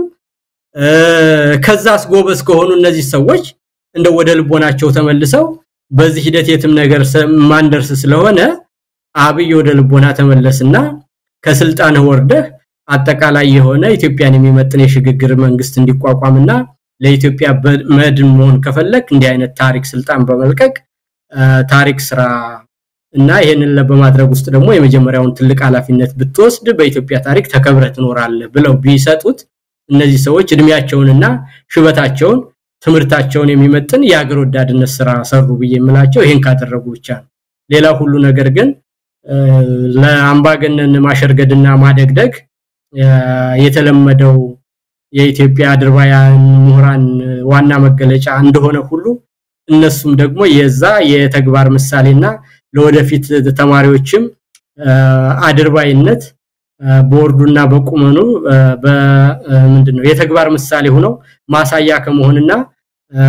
ከዛስ ጎበስ ከሆኑ እነዚህ ሰዎች እንደው ወደ ልቦናቸው ተመልሰው በዚህ ሂደት የትም ነገር ማንደርስ ስለሆነ አብይ ወደ ልቦና ተመለስና ከስልጣን ወርደህ አጠቃላይ የሆነ ኢትዮጵያን የሚመጥን የሽግግር መንግስት እንዲቋቋምና ለኢትዮጵያ መድን መሆን ከፈለክ እንዲህ አይነት ታሪክ ስልጣን በመልቀቅ ታሪክ ስራ እና ይሄንን ለበማድረግ ውስጥ ደግሞ የመጀመሪያውን ትልቅ ኃላፊነት ብትወስድ በኢትዮጵያ ታሪክ ተከብረህ ትኖራለህ ብለው ቢሰጡት እነዚህ ሰዎች እድሜያቸውንና ሽበታቸውን ትምርታቸውን የሚመጥን የአገር ወዳድነት ስራ ሰሩ በየምላቸው ይሄን ካደረጉ ብቻ ሌላ ሁሉ ነገር ግን ለአምባገነን ማሸርገድና ማደግደግ የተለመደው የኢትዮጵያ አድርባያን ምሁራን ዋና መገለጫ እንደሆነ ሁሉ እነሱም ደግሞ የዛ የተግባር ምሳሌና ለወደፊት ተማሪዎችም አድርባይነት ቦርዱና በቁመኑ በምንድነው የተግባር ምሳሌ ሆነው ማሳያ ከመሆንና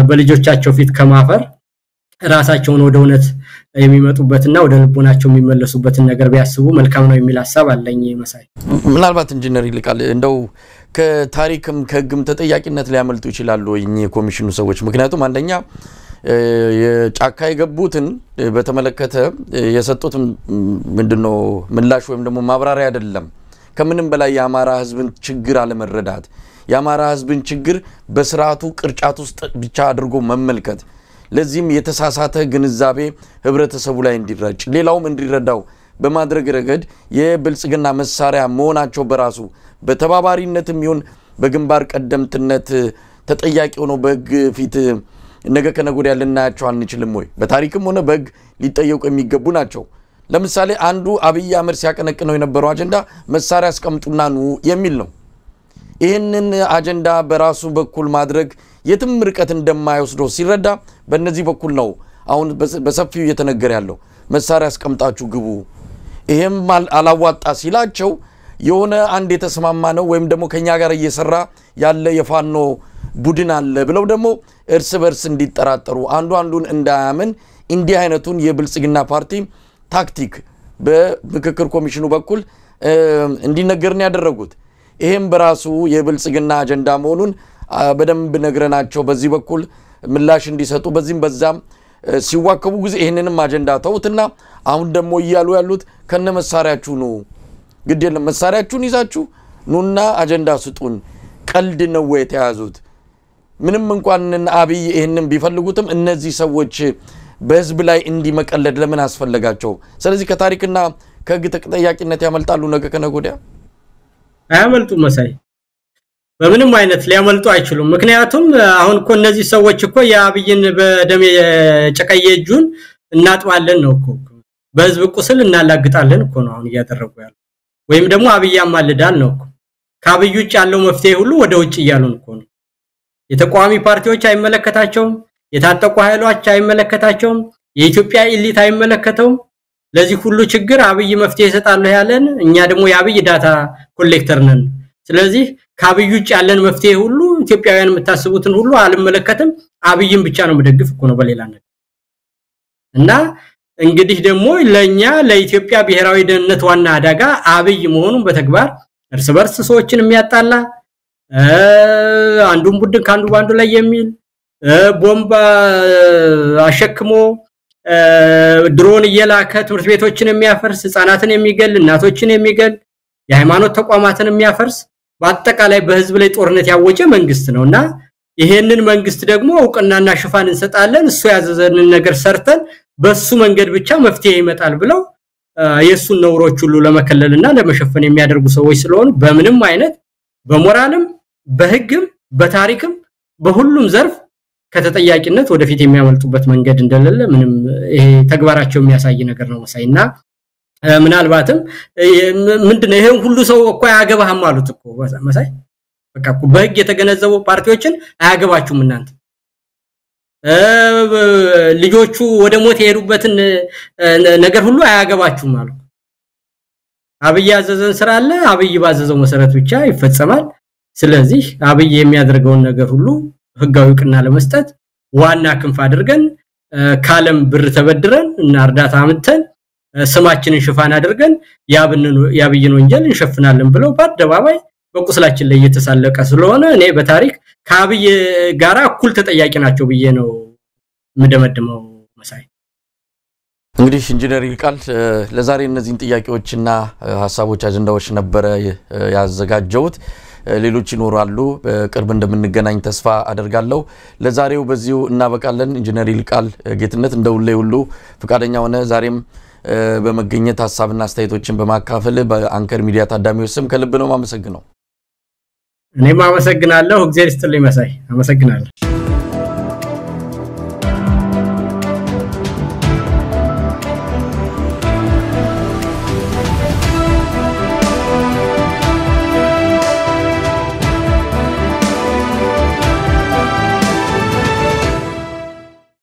በልጆቻቸው ፊት ከማፈር ራሳቸውን ወደ እውነት የሚመጡበትና ወደ ልቦናቸው የሚመለሱበትን ነገር ቢያስቡ መልካም ነው የሚል ሐሳብ አለኝ መሳይ ምናልባት ኢንጂነር ይልቃል እንደው ከታሪክም ከግም ተጠያቂነት ሊያመልጡ ይችላሉ እኚህ ኮሚሽኑ ሰዎች ምክንያቱም አንደኛ የጫካ የገቡትን በተመለከተ የሰጡት ምንድነው ምላሽ ወይም ደግሞ ማብራሪያ አይደለም ከምንም በላይ የአማራ ህዝብን ችግር አለመረዳት የአማራ ህዝብን ችግር በስርዓቱ ቅርጫት ውስጥ ብቻ አድርጎ መመልከት ለዚህም የተሳሳተ ግንዛቤ ህብረተሰቡ ላይ እንዲረጭ ሌላውም እንዲረዳው በማድረግ ረገድ የብልጽግና መሳሪያ መሆናቸው በራሱ በተባባሪነትም ይሁን በግንባር ቀደምትነት ተጠያቂ ሆኖ በግ ፊት ነገ ከነጎዲያ ልናያቸው አንችልም ወይ በታሪክም ሆነ በግ ሊጠየቁ የሚገቡ ናቸው ለምሳሌ አንዱ አብይ አህመድ ሲያቀነቅነው የነበረው አጀንዳ መሳሪያ አስቀምጡና ኑ የሚል ነው ይሄንን አጀንዳ በራሱ በኩል ማድረግ የትም ርቀት እንደማይወስደው ሲረዳ በእነዚህ በኩል ነው አሁን በሰፊው እየተነገረ ያለው መሳሪያ አስቀምጣችሁ ግቡ ይሄም አላዋጣ ሲላቸው የሆነ አንድ የተስማማ ነው ወይም ደግሞ ከኛ ጋር እየሰራ ያለ የፋኖ ቡድን አለ ብለው ደግሞ እርስ በርስ እንዲጠራጠሩ አንዱን እንዳያምን እንዲህ አይነቱን የብልጽግና ፓርቲ ታክቲክ በምክክር ኮሚሽኑ በኩል እንዲነገርን ያደረጉት ይሄም በራሱ የብልጽግና አጀንዳ መሆኑን በደንብ ነግረናቸው በዚህ በኩል ምላሽ እንዲሰጡ በዚህም በዛም ሲዋከቡ ጊዜ ይሄንንም አጀንዳ ተውትና አሁን ደግሞ ይያሉ ያሉት ከነ መሳሪያችሁ ነው ግድ የለም መሳሪያችሁን ይዛችሁ ኑና አጀንዳ ስጡን ቀልድ ነው ወይ ተያዙት ምንም እንኳን አብይ ይሄንን ቢፈልጉትም እነዚህ ሰዎች በህዝብ ላይ እንዲመቀለድ ለምን አስፈልጋቸው ስለዚህ ከታሪክና ከህግ ተጠያቂነት ያመልጣሉ ነገ ከነጎዲያ አያመልጡ መሳይ በምንም አይነት ሊያመልጡ አይችሉም ምክንያቱም አሁን እኮ እነዚህ ሰዎች እኮ የአብይን በደም የጨቀየ እጁን እናጥባለን ነው እኮ በህዝብ ቁስል እናላግጣለን እኮ ነው አሁን እያደረጉ ያለው ወይም ደግሞ አብይ ያማልዳል ነው እኮ ከአብይ ውጭ ያለው መፍትሄ ሁሉ ወደ ውጭ እያሉን እኮ ነው የተቋሚ ፓርቲዎች አይመለከታቸውም የታጠቁ ኃይሎች አይመለከታቸውም የኢትዮጵያ ኤሊት አይመለከተውም ለዚህ ሁሉ ችግር አብይ መፍትሄ ይሰጣል ያለን እኛ ደግሞ የአብይ ዳታ ኮሌክተር ነን ስለዚህ ከአብይ ውጭ ያለን መፍትሄ ሁሉ ኢትዮጵያውያን የምታስቡትን ሁሉ አልመለከተም አብይን ብቻ ነው መደግፍ እኮ ነው በሌላ ነገር እና እንግዲህ ደግሞ ለኛ ለኢትዮጵያ ብሔራዊ ደህንነት ዋና አደጋ አብይ መሆኑን በተግባር እርስ በርስ ሰዎችን የሚያጣላ አንዱን ቡድን ካንዱ ባንዱ ላይ የሚል ቦምባ አሸክሞ ድሮን እየላከ ትምህርት ቤቶችን የሚያፈርስ ህፃናትን የሚገል እናቶችን የሚገል የሃይማኖት ተቋማትን የሚያፈርስ በአጠቃላይ በህዝብ ላይ ጦርነት ያወጀ መንግስት ነውና ይሄንን መንግስት ደግሞ እውቅናና ሽፋን እንሰጣለን እሱ ያዘዘንን ነገር ሰርተን በሱ መንገድ ብቻ መፍትሄ ይመጣል ብለው የሱን ነውሮች ሁሉ ለመከለልና ለመሸፈን የሚያደርጉ ሰዎች ስለሆኑ በምንም አይነት በሞራልም በህግም በታሪክም በሁሉም ዘርፍ ከተጠያቂነት ወደፊት የሚያመልጡበት መንገድ እንደሌለ ምንም ይሄ ተግባራቸው የሚያሳይ ነገር ነው መሳይና ምናልባትም ምንድነው ይሄን ሁሉ ሰው እኮ ያገባህም አሉት እኮ መሳይ በቃ እኮ በህግ የተገነዘቡ ፓርቲዎችን አያገባችሁም እናንተ ልጆቹ ወደ ሞት የሄዱበትን ነገር ሁሉ አያገባችሁም አሉ አብይ ያዘዘን ስራ አለ አብይ ባዘዘው መሰረት ብቻ ይፈጸማል ስለዚህ አብይ የሚያደርገውን ነገር ሁሉ ህጋዊ ቅና ለመስጠት ዋና ክንፍ አድርገን ካለም ብር ተበድረን እና እርዳታ አምጥተን ስማችንን ሽፋን አድርገን ያብይን ወንጀል እንሸፍናለን ብለው በአደባባይ በቁስላችን ላይ እየተሳለቀ ስለሆነ እኔ በታሪክ ከአብይ ጋራ እኩል ተጠያቂ ናቸው ብዬ ነው ምደመድመው መሳይ እንግዲህ ኢንጂነር ይልቃል ለዛሬ እነዚህን ጥያቄዎችና ሐሳቦች አጀንዳዎች ነበር ያዘጋጀውት ሌሎች ይኖራሉ በቅርብ እንደምንገናኝ ተስፋ አደርጋለሁ ለዛሬው በዚሁ እናበቃለን ኢንጂነር ይልቃል ጌትነት እንደውልይ ሁሉ ፍቃደኛ ሆነ ዛሬም በመገኘት ሐሳብና አስተያየቶችን በማካፈል በአንከር ሚዲያ ታዳሚዎች ስም ከልብ ነው ማመሰግነው እኔም አመሰግናለሁ እግዚአብሔር ይስጥልኝ መሳይ አመሰግናለሁ